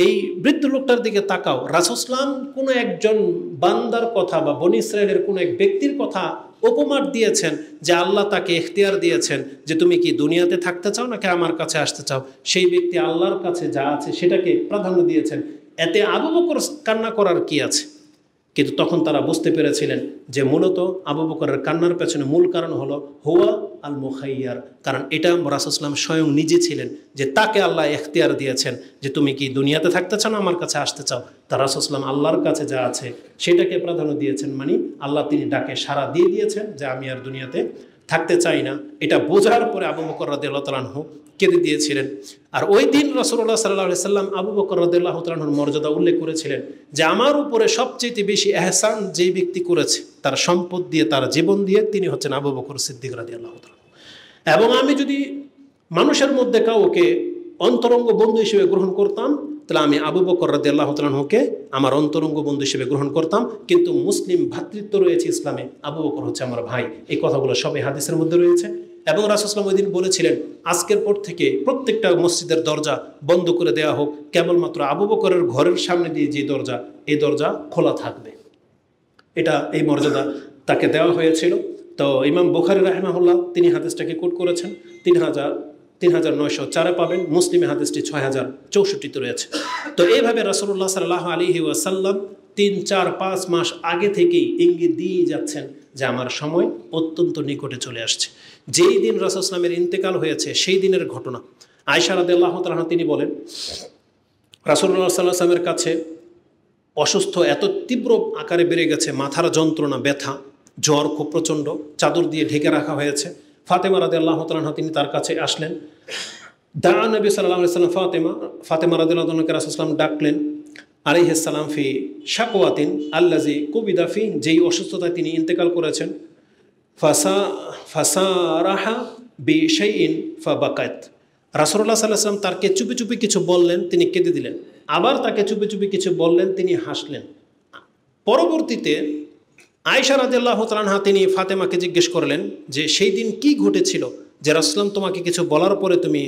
Speaker 1: এই বৃদ্ধ লোকটার দিকে তাকাও। রাসূল সাল্লাল্লাহু আলাইহি ওয়াসাল্লাম কোনো একজন বান্দার কথা বা বনী ইসরায়েলের কোনো এক ব্যক্তির কথা উপমার দিয়েছেন যে আল্লাহ তাকে ইখতিয়ার দিয়েছেন যে তুমি কি দুনিয়াতে থাকতে চাও নাকি আমার কাছে আসতে চাও। সেই ব্যক্তি আল্লাহর কাছে যা আছে সেটাকে প্রাধান্য দিয়েছেন। এতে আবু বকর কান্না করার কি আছে? কিন্তু তখন তারা বুঝতে পেরেছিলেন যে মূলত আবু বকরের কান্নার পেছনে মূল কারণ হলো হুয়া আল মুখাইয়ার, কারণ এটা রাসূল সাল্লাল্লাহু আলাইহি ওয়াসাল্লাম স্বয়ং নিজে ছিলেন যে তাকে আল্লাহ ইখতিয়ার দিয়েছেন যে তুমি কি দুনিয়াতে থাকতে চাও না আমার কাছে আসতে চাও। তার রাসূল সাল্লাল্লাহু আলাইহি ওয়াসাল্লাম আল্লাহর কাছে যা আছে সেটাকে প্রাধান্য দিয়েছেন, মানে আল্লাহ তিনি ডাকে সাড়া দিয়ে দিয়েছেন যে আমি আর দুনিয়াতে থাকতে চাই না। এটা বোঝার পরে আবু বকর রাদিয়াল্লাহু তাআলা আনহু কেঁদে দিয়েছিলেন। আর ওই দিন রাসূলুল্লাহ সাল্লাল্লাহু আলাইহি ওয়াসাল্লাম আবু বকর রাদিয়াল্লাহু তাআলা আনহুর মর্যাদা উল্লেখ করেছিলেন যে আমার উপরে সবচেয়ে বেশি ইহসান যেই ব্যক্তি করেছে তার সম্পদ দিয়ে, তার জীবন দিয়ে, তিনি হচ্ছেন আবু বকর সিদ্দিক রাদিয়াল্লাহু তাআলা। এবং আমি যদি মানুষের মধ্যে কাউকে অন্তরঙ্গ বন্ধু হিসেবে গ্রহণ করতাম তাহলে আমি আবু বকর রাদিয়াল্লাহু তাআলা আনহুকে আমার অন্তরঙ্গ বন্ধু হিসেবে গ্রহণ করতাম। কিন্তু মুসলিম ভ্রাতৃত্ব রয়েছে ইসলামে, আবু বকর হচ্ছে আমার ভাই। এই কথাগুলো সবই হাদিসের মধ্যে রয়েছে। এবং রাসূল সাল্লাল্লাহু আলাইহি ওয়াসাল্লাম ওই দিন বলেছিলেন আজকের পর থেকে প্রত্যেকটা মসজিদের দরজা বন্ধ করে দেওয়া হোক, কেবলমাত্র আবু বকরের ঘরের সামনে দিয়ে যে দরজা, এই দরজা খোলা থাকবে। এটা এই মর্যাদা তাকে দেওয়া হয়েছিল। তো ইমাম বুখারী রাহিমাহুল্লাহ তিনি হাদিসটাকে কোট করেছেন 3904 পাবেন। মুসলিমে হাদিসটি 6064 রয়েছে। তো এইভাবে রাসূলুল্লাহ সাল্লাল্লাহু আলাইহি ওয়াসাল্লাম 3, 4, 5 মাস আগে থেকেই ইঙ্গিত দিয়ে যাচ্ছেন যে আমার সময় অত্যন্ত নিকটে চলে আসছে। যেই দিন রাসূল সাল্লাল্লাহু আলাইহি ওয়াসাল্লামের ইন্তেকাল হয়েছে সেই দিনের ঘটনা আয়েশা রাদিয়াল্লাহু তাআলা আনহা তিনি বলেন রাসূলুল্লাহ সাল্লাল্লাহু আলাইহি ওয়াসাল্লামের কাছে অসুস্থ এত তীব্র আকারে বেড়ে গেছে, মাথার যন্ত্রণা, ব্যথা, জ্বর খুব প্রচণ্ড, চাদর দিয়ে ঢেকে রাখা হয়েছে। ফাতেমা রাদিয়াল্লাহু তাআলা আনহা তিনি তার কাছে আসলেন। দা নবী সাল্লাল্লাহু আলাইহি ওয়াসাল্লাম ফাতেমা রাদিয়াল্লাহু তাআলাকে রাসূল সাল্লাল্লাহু আলাইহি ওয়াসাল্লাম ডাকলেন আলাইহিস সালাম ফি শাকওয়াতিন আল্লাজি কুবিদা ফি, যেই অসুস্থতায় তিনি ইন্তেকাল করেছেন। ফাসারাহা বিশাইইন ফাবাকাত, রাসূলুল্লাহ সাল্লাল্লাহু আলাইহি ওয়াসাল্লাম তাকে চুপি চুপি কিছু বললেন, তিনি কেঁদে দিলেন। আবার তাকে চুপি চুপি কিছু বললেন, তিনি হাসলেন। পরবর্তীতে আয়েশা রাদিয়াল্লাহু তাআলা আনহা তিনি ফাতেমাকে জিজ্ঞেস করলেন যে সেই দিন কি ঘটেছিল যে রাসূলুল্লাহ তোমাকে কিছু বলার পরে তুমি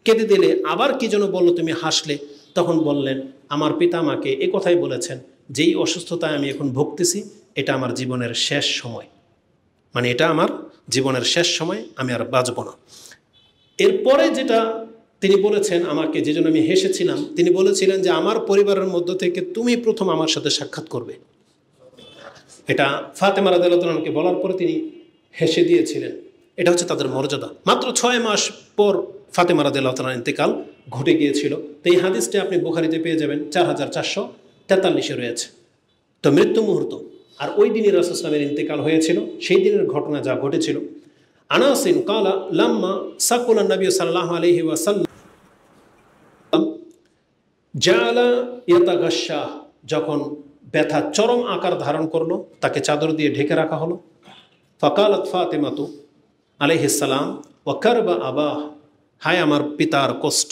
Speaker 1: কেঁদে দিলে, আবার কি যেন বললো তুমি হাসলে। তখন বললেন আমার পিতা আমাকে এ কথাই বলেছেন যেই অসুস্থতায় আমি এখন ভুগতেছি এটা আমার জীবনের শেষ সময়, মানে এটা আমার জীবনের শেষ সময়, আমি আর বাঁচব না। এরপরে যেটা তিনি বলেছেন আমাকে, যে জন্য আমি হেসেছিলাম, তিনি বলেছিলেন যে আমার পরিবারের মধ্য থেকে তুমি প্রথম আমার সাথে সাক্ষাৎ করবে। এটা ফাতেমা রাদিয়াল্লাহু তাআলা আনহাকে বলার পরে তিনি হেসে দিয়েছিলেন। এটা হচ্ছে তাদের মর্যাদা। মাত্র 6 মাস পর ফাতেমা রাদিয়াল্লাহু তাআলার ইন্তেকাল ঘটে গিয়েছিল। তো এই হাদিসটি আপনি বুখারীতে পেয়ে যাবেন, 4443 রয়েছে। তো মৃত্যু মুহূর্ত আর ওই দিনই রাসূল সাল্লাল্লাহু আলাইহি ওয়াসাল্লামের ইন্তেকাল হয়েছিল, সেই দিনের ঘটনা যা ঘটেছিল। আনাসিন কালা লাম্মা সাকুলা নবী সাল্লাল্লাহু আলাইহি ওয়াসাল্লাম জাআলা ইয়াতাগাশশা, যখন ব্যথা চরম আকার ধারণ করলো তাকে চাদর দিয়ে ঢেকে রাখা হলো। ফাকালাত ফাতেমাতু আলাইহিস সালাম ওয়া কারবা আবাহ, হায় আমার পিতার কষ্ট।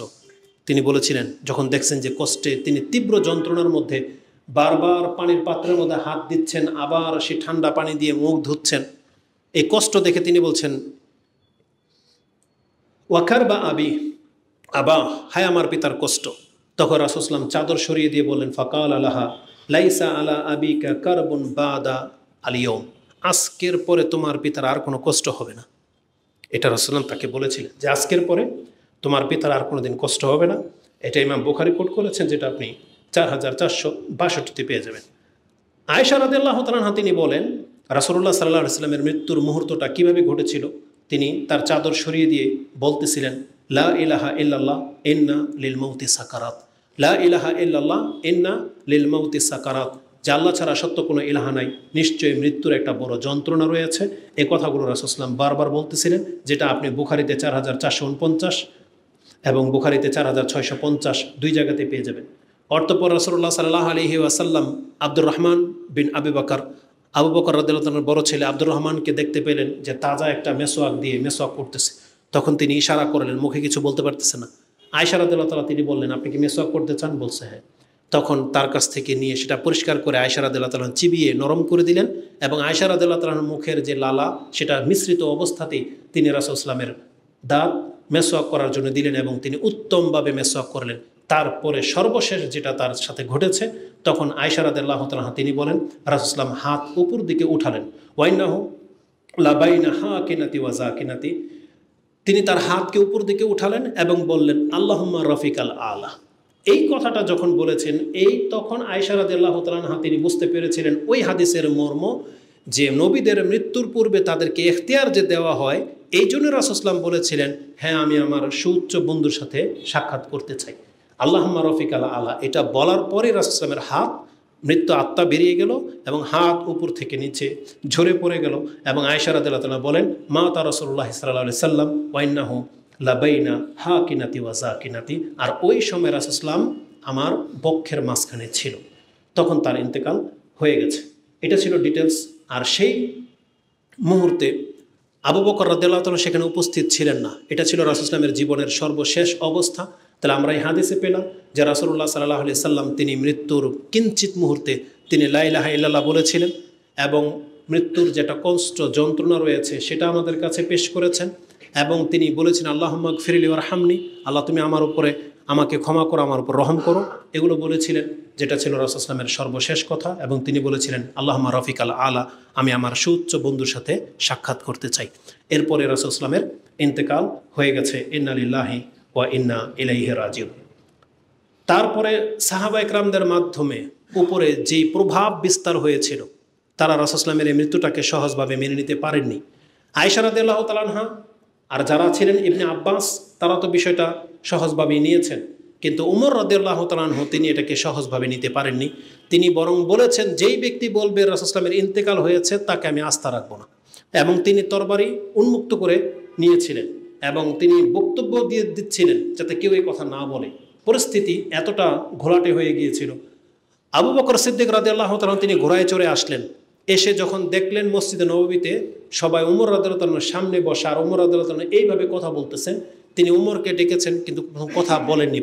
Speaker 1: তিনি বলেছিলেন যখন দেখছেন যে কষ্টে তিনি তীব্র যন্ত্রণার মধ্যে বারবার পানির পাত্রের মধ্যে হাত দিচ্ছেন, আবার সে ঠান্ডা পানি দিয়ে মুখ ধুচ্ছেন, এই কষ্ট দেখে তিনি বলছেন ওয়া কারবা আবি আবা, হায় আমার পিতার কষ্ট। তখন রাসূল সাল্লাল্লাহু আলাইহি ওয়াসাল্লাম চাদর সরিয়ে দিয়ে বললেন ফাকাল আলাহা লাইসা আলা আবিকা কারবুন বাদা আলিয়ম, আজকের পরে তোমার পিতার আর কোনো কষ্ট হবে না। এটা রাসূল সাল্লাল্লাহু আলাইহি ওয়াসাল্লাম তাকে বলেছিলেন যে আজকের পরে তোমার পিতার আর কোনো দিন কষ্ট হবে না। এটা ইমাম বুখারী কোট করেছেন, যেটা আপনি 4462 পেয়ে যাবেন। আয়েশা রাদিয়াল্লাহু তাআলা আনহা তিনি বলেন, রাসূলুল্লাহ সাল্লাল্লাহু আলাইহি ওয়াসাল্লামের মৃত্যুর মুহূর্তটা কিভাবে ঘটেছিল। তিনি তার চাদর সরিয়ে দিয়ে বলতেছিলেন, লা ইলাহা ইল্লাল্লাহ ইন্না লিল মাউতি সাকারাত, লা ইলাহা ইল্লাল্লাহ ইন্না লিল মাউতি সাকারাত, যে আল্লাহ ছাড়া সত্য কোনো ইলাহা নাই, নিশ্চয়ই মৃত্যুর একটা বড় যন্ত্রণা রয়েছে। এই কথাগুলো রাসূল সাল্লাল্লাহু আলাইহি ওয়াসাল্লাম বারবার বলতেছিলেন, যেটা আপনি বুখারীতে 4449 এবং বুখারীতে 4650 দুই জায়গাতে পেয়ে যাবেন। অর্থপর রাসূলুল্লাহ সাল্লাল্লাহু আলাইহি ওয়াসাল্লাম আব্দুর রহমান বিন আবু বকর, আবু বকর রাদিয়াল্লাহু তাআলার বড় ছেলে আব্দুর রহমানকে দেখতে পেলেন যে তাজা একটা মেসওয়াক দিয়ে মেসওয়াক করতেছে। তখন তিনি ইশারা করলেন, মুখে কিছু বলতে পারতেছে না। আয়েশা রাদিয়াল্লাহু তাআলা তিনি বললেন, আপনি কি মেসওয়াক করতে চান? বলছে হ্যাঁ। তখন তার কাছ থেকে নিয়ে সেটা পরিষ্কার করে আয়েশা রাদিয়াল্লাহু তাআলা চিবিয়ে নরম করে দিলেন এবং আয়েশা রাদিয়াল্লাহু তাআলার মুখের যে লালা সেটা মিশ্রিত অবস্থাতেই তিনি রাসূল সাল্লাল্লাহু আলাইহি ওয়াসাল্লামের দাঁত মেসওয়াক করার জন্য দিলেন এবং তিনি উত্তমভাবে মেসওয়াক করলেন। তারপরে সর্বশেষ যেটা তার সাথে ঘটেছে, তখন আয়েশা রাদিয়াল্লাহু তাআলা তিনি বলেন, রাসূল সাল্লাল্লাহু আলাইহি ওয়াসাল্লাম হাত উপর দিকে উঠালেন, ওয়াইন্নাহু লাবাইনা হাকিনাতি ওয়া জাকিনাতি, তিনি তার হাতকে উপর দিকে উঠালেন এবং বললেন, আল্লাহুম্মা রফিকাল আলা। এই কথাটা যখন বলেছেন, তখন আয়েশা রাদিয়াল্লাহু তাআলা আনহা তিনি বুঝতে পেরেছিলেন ওই হাদিসের মর্ম, যে নবীদের মৃত্যুর পূর্বে তাদেরকে ইখতিয়ার যে দেওয়া হয়, এই জন্য রাসূল সাল্লাল্লাহু আলাইহি ওয়াসাল্লাম বলেছিলেন, হ্যাঁ আমি আমার সুউচ্চ বন্ধুর সাথে সাক্ষাৎ করতে চাই, আল্লাহুম্মা রফিকাল আলা। এটা বলার পরে রাসূল সাল্লাল্লাহু আলাইহি ওয়াসাল্লামের হাত মৃত্যু আত্মা বেরিয়ে গেল এবং হাত উপর থেকে নিচে ঝরে পড়ে গেল এবং আয়েশা রাদিয়াল্লাহু তাআলা বলেন, মা তা রাসূলুল্লাহ সাল্লাল্লাহু আলাইহি ওয়াসাল্লাম ওয়া ইন্নাহু লাবাইনা হাকিনাতি ওয়া জাকিনাতি, আর ওই সময় রাসূল সাল্লাল্লাহু আলাইহি ওয়াসাল্লাম আমার বক্ষের মাঝখানে ছিল, তখন তার ইন্তেকাল হয়ে গেছে। এটা ছিল ডিটেলস। আর সেই মুহূর্তে আবু বকর রাদিয়াল্লাহু তাআলা সেখানে উপস্থিত ছিলেন না। এটা ছিল রাসূল সাল্লাল্লাহু আলাইহি ওয়াসাল্লামের জীবনের সর্বশেষ অবস্থা। তাহলে আমরা এই হাদিসে পেলাম যে রাসূলুল্লাহ সাল্লাল্লাহু আলাইহি ওয়াসাল্লাম তিনি মৃত্যুর কিঞ্চিত মুহূর্তে তিনি লা ইলাহা ইল্লাল্লাহ বলেছিলেন এবং মৃত্যুর যেটা কষ্ট যন্ত্রণা রয়েছে সেটা আমাদের কাছে পেশ করেছেন এবং তিনি বলেছেন, আল্লাহুম্মা গফিরলি ওয়ারহামনি, আল্লাহ তুমি আমাকে ক্ষমা করো, আমার উপর রহম করো, এগুলো বলেছিলেন, যেটা ছিল রাসূল সাল্লাল্লাহু আলাইহি ওয়াসাল্লামের সর্বশেষ কথা। এবং তিনি বলেছিলেন, আল্লাহুম্মা রফিকাল আলা, আমি আমার সুউচ্চ বন্ধুর সাথে সাক্ষাৎ করতে চাই। এরপরে রাসূল সাল্লাল্লাহু আলাইহি ওয়াসাল্লামের ইন্তেকাল হয়ে গেছে। ইন্না লিল্লাহি ওয়া ইন্না ইলাইহি রাজিউন। তারপরে সাহাবা একরামদের মাধ্যমে উপরে যেই প্রভাব বিস্তার হয়েছিল, তারা রাসূল সাল্লাল্লাহু আলাইহি ওয়াসাল্লামের এই মৃত্যুটাকে সহজভাবে মেনে নিতে পারেননি। আয়েশা রাদিয়াল্লাহু তাআলা আনহা আর যারা ছিলেন ইবনে আব্বাস, তারা তো বিষয়টা সহজভাবেই নিয়েছেন, কিন্তু উমর রাদিয়াল্লাহু তাআলা আনহু তিনি এটাকে সহজভাবে নিতে পারেননি। তিনি বরং বলেছেন, যেই ব্যক্তি বলবে রাসূল সাল্লাল্লাহু আলাইহি ওয়াসাল্লামের ইন্তেকাল হয়েছে তাকে আমি আস্থা রাখবো না। এবং তিনি তরবারি উন্মুক্ত করে নিয়েছিলেন এবং তিনি বক্তব্য দিয়ে দিচ্ছিলেন যাতে কেউ এই কথা না বলে। পরিস্থিতি এতটা ঘোলাটে হয়ে গিয়েছিল। আবু বকর সিদ্দিক রাদিয়াল্লাহু তাআলা তিনি ঘোড়ায় চড়ে আসলেন। এসে যখন দেখলেন মসজিদে নববীতে সবাই উমর রাদিয়াল্লাহু তাআলার সামনে বসা, আর উমর রাদিয়াল্লাহু তাআলা এইভাবে কথা বলতেছেন, তিনি উমরকে ডেকেছেন, কিন্তু কথা বলেননি।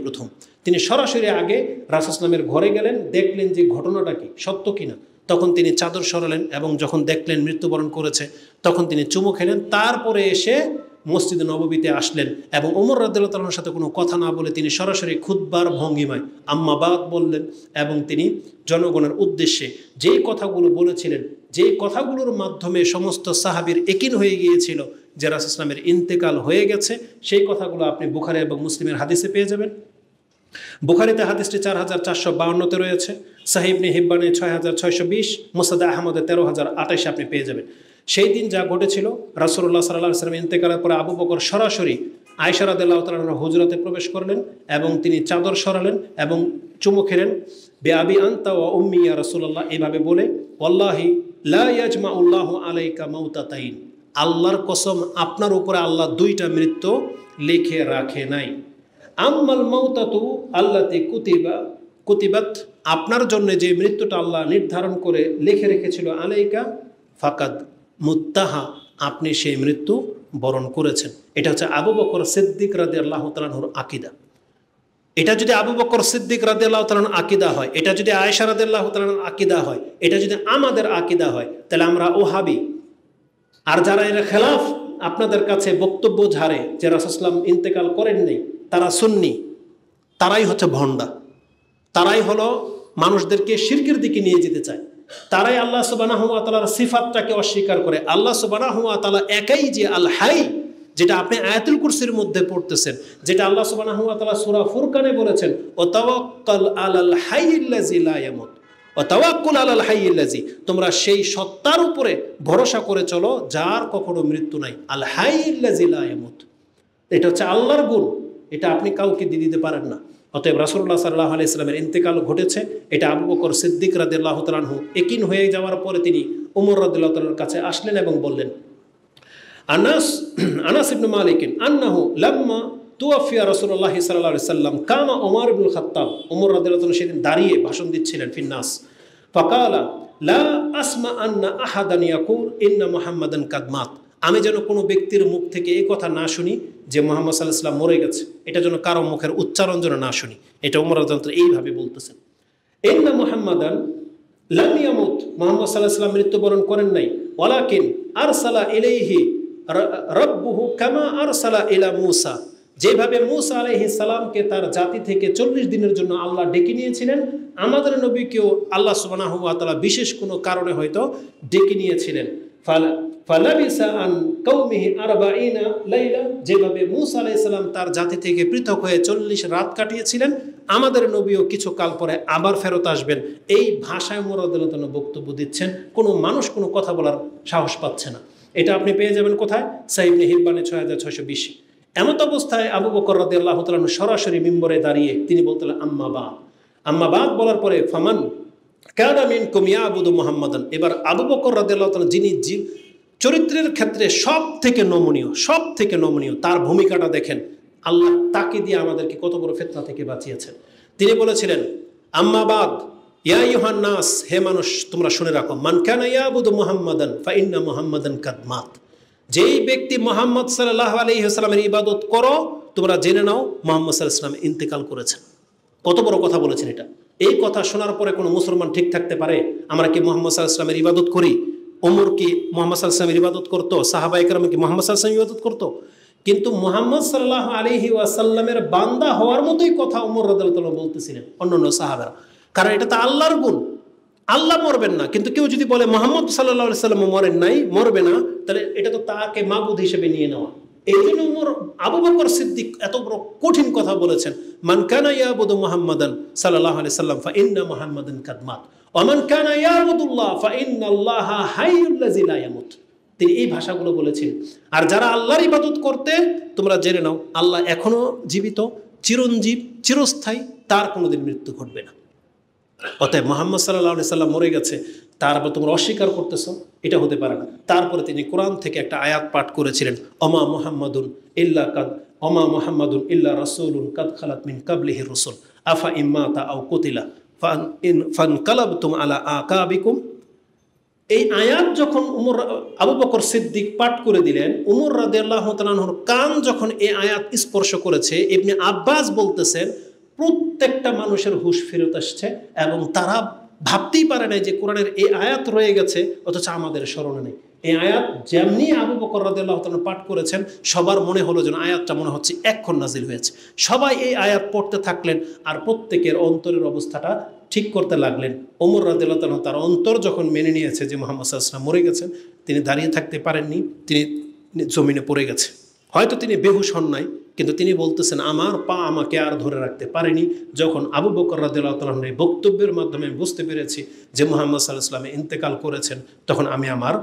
Speaker 1: তিনি সরাসরি আগে রাসূল সাল্লাল্লাহু আলাইহি ওয়াসাল্লামের ঘরে গেলেন, দেখলেন যে ঘটনাটা কি, সত্য কিনা। তখন তিনি চাদর সরালেন এবং যখন দেখলেন মৃত্যুবরণ করেছে, তখন তিনি চুমু খেলেন। তারপরে এসে মসজিদে নববীতে আসলেন এবং ওমর রাদিয়াল্লাহু তাআলার সাথে কোনো কথা না বলে তিনি সরাসরি খুতবার ভঙ্গিমায় আম্মা বাদ বললেন এবং তিনি জনগণের উদ্দেশ্যে যেই কথাগুলো বলেছিলেন, যেই কথাগুলোর মাধ্যমে সমস্ত সাহাবীর একিন হয়ে গিয়েছিল যে রাসূল সাল্লাল্লাহু আলাইহি ওয়াসাল্লামের ইন্তেকাল হয়ে গেছে, সেই কথাগুলো আপনি বুখারী এবং মুসলিমের হাদিসে পেয়ে যাবেন। বুখারীতে হাদিসটি 4452-তে রয়েছে, সহিহ ইবনে হিব্বানে 6620, মুসনাদ আহমদে 13028 আপনি পেয়ে যাবেন। সেই দিন যা ঘটেছিল, রাসূলুল্লাহ সাল্লাল্লাহু আলাইহি ওয়াসাল্লাম ইন্তেকালের পরে আবু বকর সরাসরি আয়েশা রাদিয়াল্লাহু তাআলা আনহার হুজরাতে প্রবেশ করলেন এবং তিনি চাদর সরালেন এবং চুমু খেলেন। বিআবি আনতা ওয়া উম্মি ইয়া রাসূলুল্লাহ, এইভাবে বলে, ওয়াল্লাহি লা ইয়াজমাউল্লাহু আলাইকা মাউতাতাইন, আল্লাহর কসম আপনার উপরে আল্লাহ দুইটা মৃত্যু লিখে রাখে নাই। আম্মাল মাউতাতু আল্লাতি কুতিবাত, আপনার জন্য যে মৃত্যুটা আল্লাহ নির্ধারণ করে লিখে রেখেছিল, আলাইকা ফাকাদ মুত্তাহা, আপনি সেই মৃত্যু বরণ করেছেন। এটা হচ্ছে আবু বকর সিদ্দিক রাদিয়াল্লাহু তাআলা আনহুর আকীদা। এটা যদি আবু বকর সিদ্দিক রাদিয়াল্লাহু তাআলা আনহুর আকীদা হয়, এটা যদি আয়েশা রাদিয়াল্লাহু তাআলা আনহুর আকীদা হয়, এটা যদি আমাদের আকীদা হয়, তাহলে আমরা ওহাবি। আর যারা এর খেলাফ আপনাদের কাছে বক্তব্য ঝাড়ে যে রাসূল সাল্লাল্লাহু আলাইহি ওয়াসাল্লাম ইন্তেকাল করেন নাই, তারা সুন্নি, তারাই হচ্ছে ভণ্ডা, তারাই হলো মানুষদেরকে শিরকের দিকে নিয়ে যেতে চায়, তারাই আল্লাহ সুবহানাহু ওয়া তাআলার সিফাতটাকে অস্বীকার করে। আল্লাহ সুবহানাহু ওয়া তাআলা একাই যে আল হাই, যেটা আপনি আয়াতুল কুরসির মধ্যে পড়তেছেন, যেটা আল্লাহ সুবহানাহু ওয়া তাআলা সূরা ফুরকানে বলেছেন, ও তাওয়াক্কাল আলাল হাইয়িল্লাযী লা ইয়ামুত, ও তাওয়াক্কুল আলাল হাইয়িল লাযী, তোমরা সেই সত্তার উপরে ভরসা করে চলো যার কখনো মৃত্যু নাই। আল হাইয়িল লাযী লা ইয়ামুত, এটা হচ্ছে আল্লাহর গুণ, এটা আপনি কাউকে দিয়ে দিতে পারেন না। অতএব রাসূলুল্লাহ সাল্লাল্লাহু আলাইহি সাল্লামের ইন্তেকাল ঘটেছে, এটা আবু বকর সিদ্দিক রাদিয়াল্লাহু তাআলা আনহু একিন হয়ে যাওয়ার পরে তিনি ওমর রাদিয়াল্লাহু তাআলার কাছে আসলেন এবং বললেন, আনাস ইবনে মালিক আন্নাহু লাম্মা তুওয়াফিয়া রাসূলুল্লাহ সাল্লাল্লাহু আলাইহি সাল্লাম কামা ওমর ইবনুল খাত্তাব, ওমর রাদিয়াল্লাহু তাআলা সেদিন দাঁড়িয়ে ভাষণ দিচ্ছিলেন ফিন্নাস, ফাকালা লা আসমা আন্না আহাদান ইয়াকুল ইন্না মুহাম্মাদান কাদ মাত, আমি যেন কোনো ব্যক্তির মুখ থেকে এই কথা না শুনি যে মুহাম্মদ সাল্লাল্লাহু আলাইহি ওয়াসাল্লাম মরে গেছে, এটা যেন কারো মুখের উচ্চারণ যেন না শুনি। এটা ওমর রাদিয়াল্লাহু তাআলা এইভাবে বলতেছেন, ইন্না মুহাম্মাদান লাম ইয়ামুত, মুহাম্মদ সাল্লাল্লাহু আলাইহি ওয়াসাল্লাম মৃত্যুবরণ করেন নাই, ওয়ালাকিন আরসালা ইলাইহি রাব্বুহু কামা আরসালা ইলা মূসা, যেভাবে মূসা আলাইহিস সালামকে তার জাতি থেকে 40 দিনের জন্য আল্লাহ ডেকে নিয়েছিলেন, আমাদের নবীকেও আল্লাহ সুবহানাহু ওয়া তাআলা বিশেষ কোনো কারণে হয়তো ডেকে নিয়েছিলেন। ফালাবিসা আন কওমিহি 40 লাইলা, যেভাবে মূসা আলাইহিস সালাম তার জাতি থেকে পৃথক হয়ে 40 রাত কাটিয়েছিলেন, আমাদের নবীও কিছু কাল পরে আবার ফেরত আসবেন। এই ভাষায় ওমর রাদিয়াল্লাহু তাআলা বক্তব্য দিচ্ছেন, কোনো মানুষ কোনো কথা বলার সাহস পাচ্ছে না। এটা আপনি পেয়ে যাবেন কোথায়? সহিহ ইবনে হিব্বানে 6620। এমত অবস্থায় আবু বকর রাদিয়াল্লাহু তাআলা সরাসরি মিম্বরে দাঁড়িয়ে তিনি বলতেন আম্মা বাদ, আম্মা বাদ বলার পরে ফামান কানা মিনকুম ইয়াবুদু মুহাম্মাদান, এবার আবু বকর রাদিয়াল্লাহু তাআলা যিনি চরিত্রের ক্ষেত্রে সব থেকে নমনীয়, তার ভূমিকাটা দেখেন, আল্লাহ তাকে দিয়ে আমাদেরকে কত বড় ফিতনা থেকে বাঁচিয়েছেন। তিনি বলেছিলেন আম্মা বাদ ইয়া আইয়ুহান নাস, হে মানুষ তোমরা শুনে রাখো, মান কানা ইয়াবুদু মুহাম্মাদান ফা ইন্না মুহাম্মাদান কাদ মাত, যেই ব্যক্তি মুহাম্মদ সাল্লাল্লাহু আলাইহি ওয়াসাল্লামের ইবাদত করো তোমরা জেনে নাও মুহাম্মদ সাল্লাল্লাহু আলাইহি ওয়াসাল্লাম ইন্তেকাল করেছেন। কত বড় কথা বলেছেন এটা। এই কথা শোনার পরে কোনো মুসলমান ঠিক থাকতে পারে? আমরা কি মুহাম্মদ সাল্লাল্লাহু আলাইহি ওয়াসাল্লামের ইবাদত করি? ওমর কি মুহাম্মদ সাল্লাল্লাহু আলাইহি ওয়াসাল্লামের ইবাদত করতো? সাহাবায়ে কেরাম কি মুহাম্মদ সাল্লাল্লাহু আলাইহি ওয়াসাল্লামের ইবাদত করতো? কিন্তু মুহাম্মদ সাল্লাল্লাহু আলাইহি ওয়াসাল্লামের বান্দা হওয়ার মতোই কথা ওমর রাদিয়াল্লাহু তাআলা বলতেছিলেন, অন্যান্য সাহাবারা, কারণ এটা তো আল্লাহর গুণ। আল্লাহ মরবেন না, কিন্তু কেউ যদি বলে মুহাম্মদ সাল্লাল্লাহু আলাইহি ওয়াসাল্লাম মরেন নাই, মরবে না, তাহলে এটা তো তাকে মাবুদ হিসেবে নিয়ে নেওয়া। এই জন্য ওমর আবু বকর সিদ্দিক এত বড় কঠিন কথা বলেছেন, মান কানা ইয়াবুদু মুহাম্মাদান সাল্লাল্লাহু আলাইহি ওয়াসাল্লাম ফা ইন্না মুহাম্মাদান কাদ মাত ওয়া মান কানা ইয়াবুদুল্লাহ ফা ইন্নাল্লাহা হাইয়ুল লাযী লা ইয়ামুত। তিনি এই ভাষাগুলো বলেছেন। আর যারা আল্লাহর ইবাদত করতে, তোমরা জেনে নাও আল্লাহ এখনো জীবিত, চিরঞ্জীব, চিরস্থায়ী, তার কোনোদিন মৃত্যু ঘটবে না। অতএব মুহাম্মদ সাল্লাল্লাহু আলাইহি সাল্লাম মরে গেছে, তারপর তোমরা অস্বীকার করতেছ, এটা হতে পারে না। তারপরে তিনি কোরআন থেকে একটা আয়াত পাঠ করেছিলেন, অমা মুহাম্মাদুন ইল্লা রাসূলুন কাদ খালাত মিন কাবলিহি রাসূল আফা ইম্মাতা আও কুতিলা ফানকালাবতুম আলা আকাবিকুম। এই আয়াত যখন আবু বকর সিদ্দিক পাঠ করে দিলেন, ওমর রাদিয়াল্লাহু তাআলা আনহুর কান যখন এই আয়াত স্পর্শ করেছে, ইবনে আব্বাস বলতেছেন প্রত্যেকটা মানুষের হুঁশ ফেরত আসছে এবং তারা ভাবতেই পারে নাই যে কোরআনের এই আয়াত রয়ে গেছে, অথচ আমাদের স্মরণে নেই। এই আয়াত যেমনি আবু বকর রাদিয়াল্লাহু তাআলা পাঠ করেছেন, সবার মনে হলো যেন আয়াতটা মনে হচ্ছে এক্ষণ নাজিল হয়েছে। সবাই এই আয়াত পড়তে থাকলেন আর প্রত্যেকের অন্তরের অবস্থাটা ঠিক করতে লাগলেন। ওমর রাদিয়াল্লাহু তাআলা তার অন্তর যখন মেনে নিয়েছে যে মুহাম্মদ সাল্লাল্লাহু আলাইহি ওয়াসাল্লাম মরে গেছেন, তিনি দাঁড়িয়ে থাকতে পারেননি, তিনি জমিনে পড়ে গেছে। হয়তো তিনি বেহুশ হন নাই, কিন্তু তিনি বলতেছেন আমার পা আমাকে আর ধরে রাখতে পারেনি। যখন আবু বকর রাদিয়াল্লাহু তাআলা এই বক্তব্যের মাধ্যমে বুঝতে পেরেছি যে মুহাম্মদ সাল্লাল্লাহু আলাইহি ওয়াসাল্লাম ইন্তেকাল করেছেন, তখন আমি আমার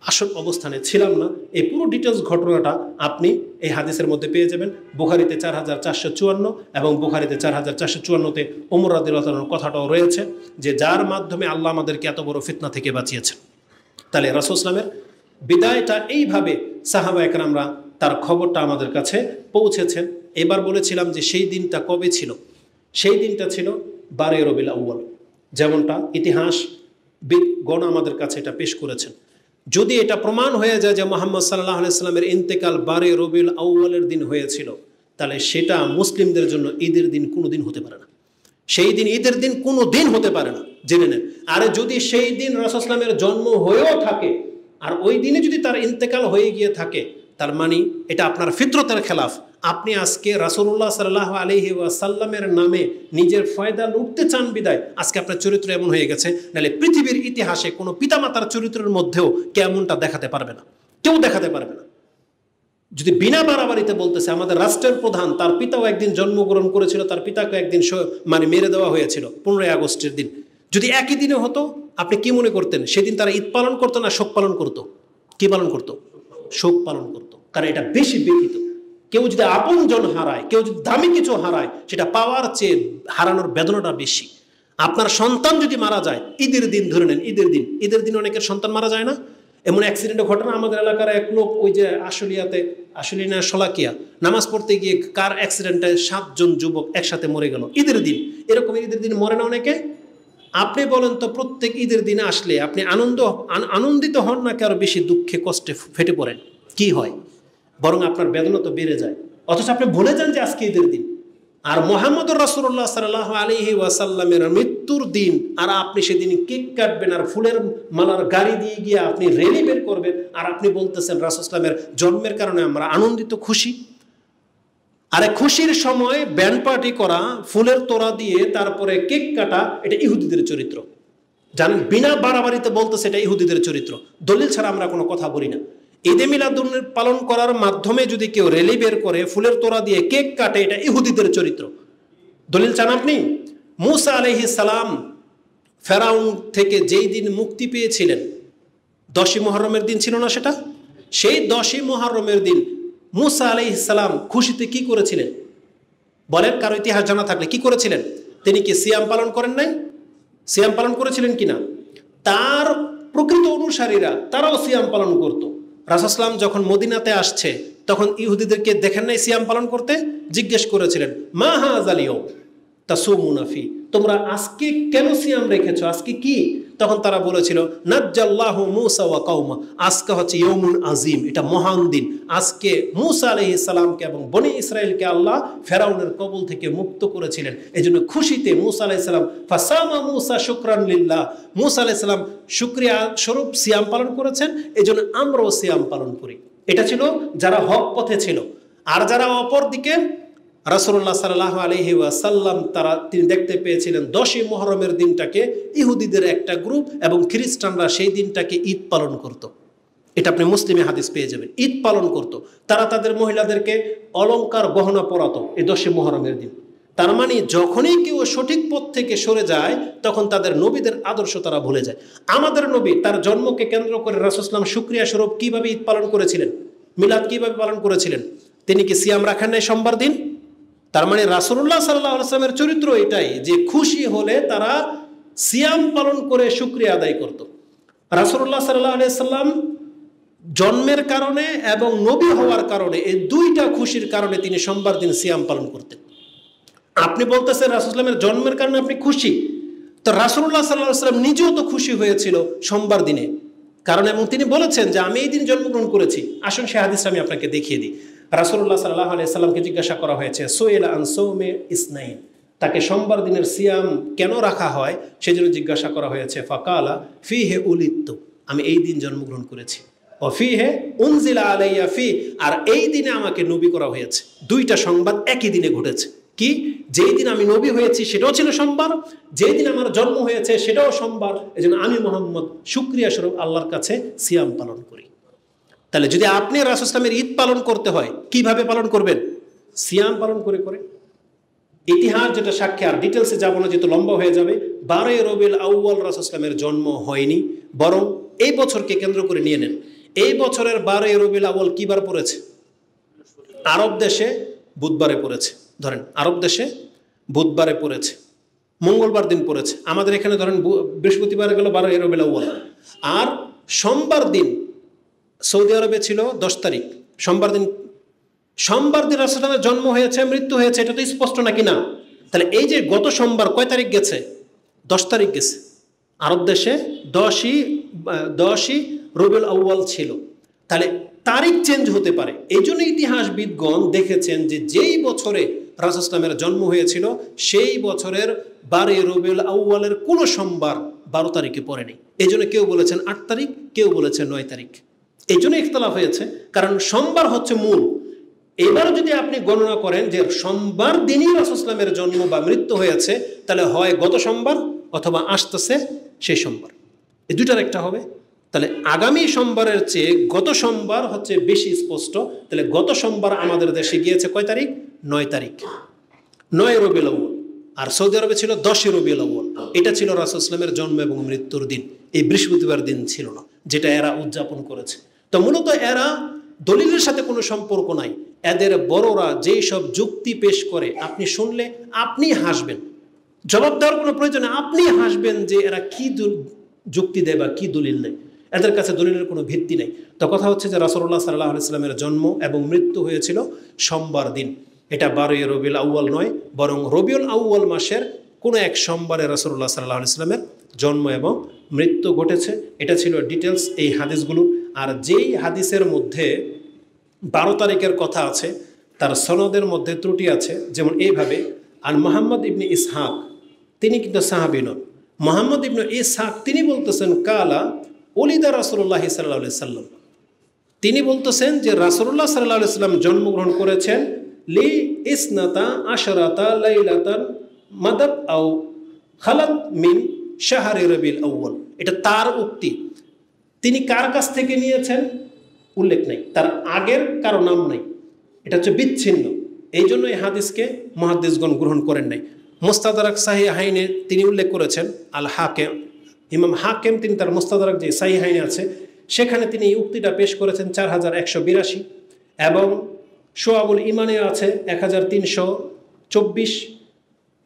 Speaker 1: আসল অবস্থানে ছিলাম না। এই পুরো ডিটেলস ঘটনাটা আপনি এই হাদিসের মধ্যে পেয়ে যাবেন। বুখারীতে 4454 এবং বুখারীতে 4454-তে ওমর রাদিয়াল্লাহু তাআলার কথাটাও রয়েছে যে যার মাধ্যমে আল্লাহ আমাদেরকে এত বড় ফিতনা থেকে বাঁচিয়েছেন। তাহলে রাসূল সাল্লাল্লাহু আলাইহি ওয়াসাল্লামের বিদায়টা এইভাবে সাহাবা একরামরা তার খবরটা আমাদের কাছে পৌঁছেছেন। এবার বলেছিলাম যে সেই দিনটা কবে ছিল? সেই দিনটা ছিল 12 রবিউল আউয়াল, যেমনটা ইতিহাসবিদগণ আমাদের কাছে এটা পেশ করেছেন। যদি এটা প্রমাণ হয়ে যায় যে মুহাম্মদ সাল্লাল্লাহু আলাইহি ওয়াসাল্লামের ইন্তেকাল 12 রবিউল আউয়ালের দিন হয়েছিল, তাহলে সেটা মুসলিমদের জন্য ঈদের দিন কোনো দিন হতে পারে না। সেই দিন ঈদের দিন কোনো দিন হতে পারে না, জেনে নেন। আর যদি সেই দিন রাসূল সাল্লাল্লাহু আলাইহি ওয়াসাল্লামের জন্ম হয়েও থাকে আর ওই দিনে যদি তার ইন্তেকাল হয়ে গিয়ে থাকে, তার মানে এটা আপনার ফিতরতের খেলাফ। আপনি আজকে রাসূলুল্লাহ সাল্লাল্লাহু আলাইহি ওয়াসাল্লামের নামে নিজের ফায়দা লুটতে চান বিদায় আজকে আপনার চরিত্র এমন হয়ে গেছে। নাহলে পৃথিবীর ইতিহাসে কোনো পিতামাতার চরিত্রের মধ্যেও কেমনটা দেখাতে পারবে না, কেউ দেখাতে পারবে না। যদি বিনা বাড়াবাড়িতে বলতেছে, আমাদের রাষ্ট্রের প্রধান, তার পিতাও একদিন জন্মগ্রহণ করেছিল, তার পিতাকে একদিন মেরে দেওয়া হয়েছিল 15 আগস্টের দিন। যদি একই দিনে হতো আপনি কি মনে করতেন? সেদিন তারা ঈদ পালন করতো না শোক পালন করতো? কি পালন করতো? শোক পালন করতো, কারণ এটা বেশি ব্যথিত। কেউ যদি আপনজন হারায়, কেউ যদি দামি কিছু হারায়, সেটা পাওয়ার চেয়ে হারানোর বেদনাটা বেশি। আপনার সন্তান যদি মারা যায় ঈদের দিন, ধরে নেন ঈদের দিন অনেকের সন্তান মারা যায় না? এমন অ্যাক্সিডেন্টের ঘটনা আমাদের এলাকার এক লোক, ওই যে আসলিয়া না শলাকিয়া, নামাজ পড়তে গিয়ে কার অ্যাক্সিডেন্টে 7 জন যুবক একসাথে মরে গেল ঈদের দিন। এরকম ঈদের দিন মরে না অনেকে? আপনি বলেন তো, প্রত্যেক ঈদের দিনে আসলে আপনি আনন্দিত হন না, কারো বেশি দুঃখে কষ্টে ফেটে পড়েন? কি হয়? বরং আপনার বেদনা তো বেড়ে যায়, অথচ আপনি ভুলে যান যে আজকে ঈদের দিন। আর মুহাম্মদুর রাসূলুল্লাহ সাল্লাল্লাহু আলাইহি ওয়াসাল্লামের মৃত্যুর দিন, আর আপনি সেদিন কেক কাটবেন আর ফুলের মালার গাড়ি দিয়ে গিয়ে আপনি র্যালি বের করবেন, আর আপনি বলতেছেন রাসূল সাল্লামের জন্মের কারণে আমরা আনন্দিত, খুশি। আরে খুশির সময় ব্যান্ড পার্টি করা, ফুলের তোড়া দিয়ে তারপরে কেক কাটা, এটা ইহুদিদের চরিত্র। জানেন, বিনা বাড়াবাড়িতে বলতেছে এটা ইহুদিদের চরিত্র। দলিল ছাড়া আমরা কোনো কথা বলি না। ঈদে মিলাদুন পালন করার মাধ্যমে যদি কেউ র্যালি বের করে, ফুলের তোড়া দিয়ে কেক কাটে, এটা ইহুদিদের চরিত্র। দলিল চান আপনি? মূসা আলাইহিস সালাম ফেরাউন থেকে যেই দিন মুক্তি পেয়েছিলেন, 10ই মুহররমের দিন ছিল না সেটা? সেই 10ই মুহররমের দিন মূসা আলাইহিস সালাম খুশিতে কি করেছিলেন বলেন? কারো ইতিহাস জানা থাকলে কি করেছিলেন? তিনি কি সিয়াম পালন করেন নাই? সিয়াম পালন করেছিলেন কিনা? তার প্রকৃত অনুসারীরা তারাও সিয়াম পালন করত। রাসূল সাল্লাল্লাহু আলাইহি যখন মদিনাতে আসছে, তখন ইহুদিদেরকে দেখেন নাই সিয়াম পালন করতে? জিজ্ঞেস করেছিলেন, মা হাযাল ইয়াউম তাসুমুনা ফি, তোমরা আজকে কেন সিয়াম রেখেছো, আজকে কি? তখন তারা বলেছিল, নাজ্জাল্লাহু মূসা ওয়া কওমা, আজকে হচ্ছে ইয়াউমুন আযীম, এটা মহান দিন। আজকে মূসা আলাইহিস সালামকে এবং বনি ইসরাইলকে আল্লাহ ফেরাউনের কবল থেকে মুক্ত করেছিলেন। এজন্য খুশিতে মূসা আলাইহিস সালাম ফাসামা মূসা শুকরান লিল্লাহ, মূসা আলাইহিস সালাম শুকরিয়া স্বরূপ সিয়াম পালন করেছেন, এজন্য আমরাও সিয়াম পালন করি। এটা ছিল যারা হক পথে ছিল। আর যারা অপর দিকে, রাসূলুল্লাহ সাল্লাল্লাহু আলাইহি ওয়াসাল্লাম তিনি দেখতে পেয়েছিলেন 10ই মুহররমের দিনটাকে ইহুদিদের একটা গ্রুপ এবং খ্রিস্টানরা সেই দিনটাকে ঈদ পালন করত। এটা আপনি মুসলিমে হাদিস পেয়ে যাবেন। ঈদ পালন করত, তারা তাদের মহিলাদেরকে অলংকার গহনা পরাতো এই 10ই মুহররমের দিন। তার মানে যখনই কেউ সঠিক পথ থেকে সরে যায়, তখন তাদের নবীদের আদর্শ তারা ভুলে যায়। আমাদের নবী তার জন্মকে কেন্দ্র করে রাসূল সাল্লাল্লাহু আলাইহি ওয়াসাল্লাম শুকরিয়া স্বরূপ কিভাবে ঈদ পালন করেছিলেন, মিলাদ কিভাবে পালন করেছিলেন? তিনি কি সিয়াম রাখেন নাই সোমবার দিন? তার মানে রাসূলুল্লাহ সাল্লাল্লাহু আলাইহি ওয়াসাল্লামের চরিত্র এটাই যে খুশি হলে তারা সিয়াম পালন করে শুকরিয়া আদায় করত। রাসূলুল্লাহ সাল্লাল্লাহু আলাইহি ওয়াসাল্লাম জন্মের কারণে এবং নবী হওয়ার কারণে, এই দুইটা খুশির কারণে তিনি সোমবার দিন সিয়াম পালন করতেন। আপনি বলতেছেন রাসূল সাল্লাল্লাহু আলাইহি ওয়াসাল্লামের জন্মের কারণে আপনি খুশি, তো রাসূলুল্লাহ সাল্লাল্লাহু আলাইহি ওয়াসাল্লাম নিজেও তো খুশি হয়েছিল সোমবার দিনে, কারণ এবং তিনি বলেছেন যে আমি এই দিন জন্মগ্রহণ করেছি। আসুন সে হাদিসটা আমি আপনাকে দেখিয়ে দিই। রাসূলুল্লাহ সাল্লাল্লাহু আলাইহি ওয়াসাল্লামকে জিজ্ঞাসা করা হয়েছে, সুইলা আন সাওমে ইসনাইন, তাকে সোমবার দিনের সিয়াম কেন রাখা হয় সেজন্য জিজ্ঞাসা করা হয়েছে। ফাকালা ফিহে উলিদতু, আমি এই দিন জন্মগ্রহণ করেছি। ও ফিহে উনজিলা আলাইয়া ফি, আর এই দিনে আমাকে নবী করা হয়েছে। দুইটা সংবাদ একই দিনে ঘটেছে। কি? যেই দিন আমি নবী হয়েছি সেটাও ছিল সোমবার, যেই দিন আমার জন্ম হয়েছে সেটাও সোমবার। এজন্য আমি মুহাম্মদ শুকরিয়া স্বরূপ আল্লাহর কাছে সিয়াম পালন করি। তাহলে যদি আপনি রাসূল ইসলামের ঈদ পালন করতে হয়, কিভাবে পালন করবেন? সিয়াম পালন করে করে। ইতিহাস যেটা সাক্ষী, আর ডিটেলসে যাবো না যেহেতু লম্বা হয়ে যাবে। 12 রবিউল আউয়াল রাসূল ইসলামের জন্ম হয়নি, বরং এই বছরকে কেন্দ্র করে নিয়ে নেন। এই বছরের 12 রবিউল আউয়াল কি বার পড়েছে? আরব দেশে বুধবারে পড়েছে। ধরেন আরব দেশে বুধবারে পড়েছে, মঙ্গলবার দিন পড়েছে। আমাদের এখানে ধরেন বৃহস্পতিবারে গেল 12 রবিউল আউয়াল, আর সোমবার দিন সৌদি আরবে ছিল 10 তারিখ। সোমবার দিন রাসূল সাল্লাল্লাহু জন্ম হয়েছে, মৃত্যু হয়েছে, এটা তো স্পষ্ট নাকি না? তাহলে এই যে গত সোমবার কয় তারিখ গেছে? 10 তারিখ গেছে। আরব দেশে 10ই রবিউল আউয়াল ছিল। তাহলে তারিখ চেঞ্জ হতে পারে। এই জন্য ইতিহাসবিদগণ দেখেছেন যে যেই বছরে রাসূল ইসলামের জন্ম হয়েছিল সেই বছরের 12 রবিউল আউয়ালের কোনো সোমবার 12 তারিখে পড়েনি। এই জন্য কেউ বলেছেন 8 তারিখ, কেউ বলেছেন 9 তারিখ। এই জন্য ইখতিলাফ হয়েছে, কারণ সোমবার হচ্ছে মূল। এবারও যদি আপনি গণনা করেন যে সোমবার দিনই রাসূল ইসলামের জন্ম বা মৃত্যু হয়েছে, তাহলে হয় গত সোমবার অথবা আসতেছে সেই সোমবার, এই দুটার একটা হবে। তাহলে আগামী সোমবারের চেয়ে গত সোমবার হচ্ছে বেশি স্পষ্ট। তাহলে গত সোমবার আমাদের দেশে গিয়েছে কয় তারিখ? 9 তারিখ, 9 রবিউল আউয়াল। আর সৌদি আরবে ছিল 10 রবিউল আউয়াল। এটা ছিল রাসূল ইসলামের জন্ম এবং মৃত্যুর দিন। এই বৃহস্পতিবার দিন ছিল না, যেটা এরা উদযাপন করেছে। তো মূলত এরা দলিলের সাথে কোনো সম্পর্ক নাই। এদের বড়রা যেই সব যুক্তি পেশ করে আপনি শুনলে আপনি হাসবেন, জবাব দেওয়ার কোনো প্রয়োজন নেই, আপনি হাসবেন যে এরা কি যুক্তি দেয় বা কি দলিল দেয়। এদের কাছে দলিলের কোনো ভিত্তি নেই। তো কথা হচ্ছে যে রাসূলুল্লাহ সাল্লাল্লাহু আলাইহি সাল্লামের জন্ম এবং মৃত্যু হয়েছিল সোমবার দিন। এটা 12 রবিউল আউয়াল নয়, বরং রবিউল আউয়াল মাসের কোনো এক সোমবারে রাসূলুল্লাহ সাল্লাল্লাহু আলাইহি সাল্লামের জন্ম এবং মৃত্যু ঘটেছে। এটা ছিল ডিটেলস এই হাদিসগুলো। আর যেই হাদিসের মধ্যে 12 তারিখের কথা আছে তার সনদের মধ্যে ত্রুটি আছে। যেমন এইভাবে, আর মুহাম্মদ ইবনে ইসহাক, তিনি কিন্তু সাহাবী নন। মুহাম্মদ ইবনে ইসহাক তিনি বলতেছেন কালা ওলিদা রাসূলুল্লাহ সাল্লাল্লাহু আলাইহি সাল্লাম, তিনি বলতেছেন যে রাসূলুল্লাহ সাল্লাল্লাহু আলাইহি সাল্লাম জন্মগ্রহণ করেছেন লি ইসনাতা আশরাতা লাইলাতান মাদাত আও খালাত মিন শাহরি রবিউল আউয়াল। এটা তার উক্তি। তিনি কার কাছ থেকে নিয়েছেন উল্লেখ নেই, তার আগের কারো নাম নাই, এটা হচ্ছে বিচ্ছিন্ন। এই জন্য এই হাদিসকে মুহাদ্দিসগণ গ্রহণ করেন নাই। মুস্তাদরাক সাহিহাইনে তিনি উল্লেখ করেছেন, আল হাকিম, ইমাম হাকিম তিনি তার মুস্তাদরাক যে সাহিহাইনে আছে সেখানে তিনি এই উক্তিটা পেশ করেছেন 4182, এবং শুআবুল ইমানে আছে 1324।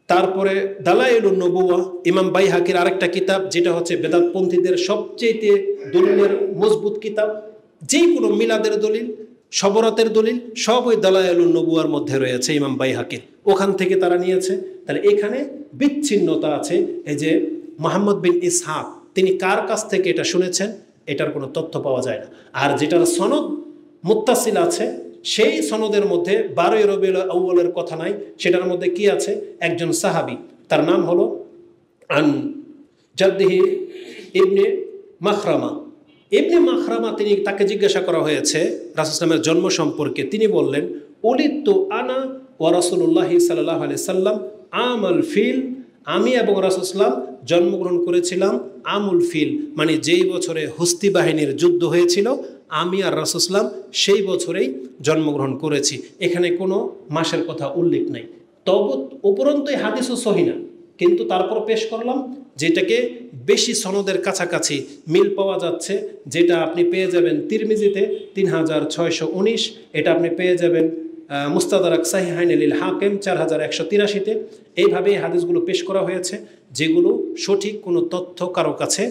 Speaker 1: তারপরে দালাইলুন নবুওয়া, ইমাম বাইহাকির আরেকটা কিতাব, যেটা হচ্ছে বেদাতপন্থীদের সবচেয়ে দলিলের মজবুত কিতাব। যে কোনো মিলাদের দলিল, শবরাতের দলিল সব ওই দালাইলুন নবুওয়ার মধ্যে রয়েছে ইমাম বাইহাকির, ওখান থেকে তারা নিয়েছে। তাহলে এখানে বিচ্ছিন্নতা আছে। এই যে মুহাম্মদ বিন ইসহাক তিনি কার কাছ থেকে এটা শুনেছেন এটার কোনো তথ্য পাওয়া যায় না। আর যেটার সনদ মুত্তাসিল আছে সেই সনদের মধ্যে 12 রবিউল আউয়ালের কথা নাই। সেটার মধ্যে কি আছে, একজন সাহাবী, তার নাম হলো আন জাদ্দিহি ইবনে মাখরামা। ইবনে মাখরামা, তিনি তাকে জিজ্ঞাসা করা হয়েছে রাসূল ইসলামের জন্ম সম্পর্কে। তিনি বললেন উলিদতু আনা ওয়া রাসূলুল্লাহ সাল্লাল্লাহু আলাইহি সাল্লাম আমাল ফিল, আমি এবং রাসূল ইসলাম জন্মগ্রহণ করেছিলাম আমুল ফিল, মানে যেই বছরে হস্তি বাহিনীর যুদ্ধ হয়েছিল আমি আর রাসূল ইসলাম সেই বছরেই জন্মগ্রহণ করেছি। এখানে কোনো মাসের কথা উল্লেখ নাই। তবে উপরন্তু এই হাদিসও সহিহ না, কিন্তু তারপর পেশ করলাম যেটাকে বেশি সনদের কাছাকাছি মিল পাওয়া যাচ্ছে, যেটা আপনি পেয়ে যাবেন তিরমিজিতে 3619, এটা আপনি পেয়ে যাবেন মুস্তাদরাক সাহিহাইন লিল হাকিম 4183-তে। এইভাবে এই হাদিসগুলো পেশ করা হয়েছে, যেগুলো সঠিক কোনো তথ্য কারো কাছে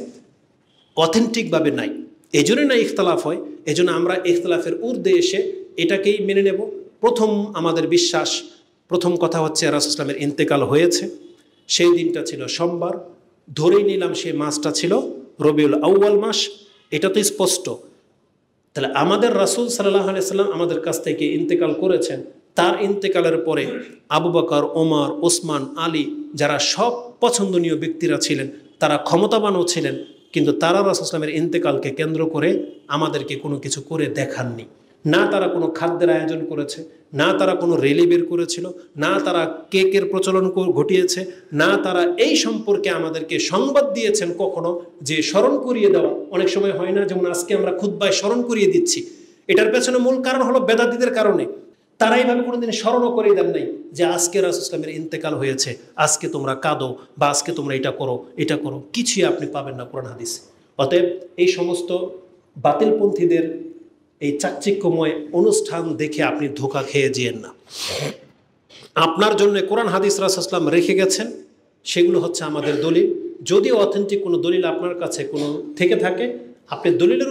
Speaker 1: অথেন্টিকভাবে নাই। এই জন্য না ইখতলাফ হয়। এই জন্য আমরা ইখতলাফের ঊর্ধ্বে এসে এটাকেই মেনে নেব। প্রথম আমাদের বিশ্বাস, প্রথম কথা হচ্ছে রাসূল ইসলামের ইন্তেকাল হয়েছে, সেই দিনটা ছিল সোমবার, ধরেই নিলাম সেই মাসটা ছিল রবিউল আউয়াল মাস, এটা তো স্পষ্ট। তাহলে আমাদের রাসূল সাল্লাল্লাহু আলাইহি সাল্লাম আমাদের কাছ থেকে ইন্তেকাল করেছেন। তার ইন্তেকালের পরে আবু বকর, ওমর, ওসমান, আলী, যারা সব পছন্দনীয় ব্যক্তিরা ছিলেন, তারা ক্ষমতাবানও ছিলেন, কিন্তু তারা রাসূল ইসলামের ইন্তেকালকে কেন্দ্র করে আমাদেরকে কোনো কিছু করে দেখাননি। না তারা কোনো খাদ্যের আয়োজন করেছে, না তারা কোনো রেলি বের করেছিল, না তারা কেকের প্রচলন ঘটিয়েছে, না তারা এই সম্পর্কে আমাদেরকে সংবাদ দিয়েছেন কখনো যে স্মরণ করিয়ে দেওয়া। অনেক সময় হয় না, যেমন আজকে আমরা খুতবায় স্মরণ করিয়ে দিচ্ছি, এটার পেছনে মূল কারণ হলো বেদাতীদের কারণে। তারা এইভাবে কোনোদিন স্মরণও করিয়ে দেন নাই যে আজকে রাসূল ইসলামের ইন্তেকাল হয়েছে, আজকে তোমরা কাঁদো বা আজকে তোমরা এটা করো এটা করো, কিছুই আপনি পাবেন না কোরআন হাদিসে। অতএব এই সমস্ত বাতিলপন্থীদের এই চাকচিক্যময় অনুষ্ঠান দেখে আপনি ধোঁকা খেয়ে যেয়েন না। আপনার জন্য কোরআন হাদিস রাসূল ইসলাম রেখে গেছেন, সেগুলো হচ্ছে আমাদের দলিল। যদি অথেন্টিক কোনো দলিল আপনার কাছে কোনো থেকে থাকে, আপনি দলিলের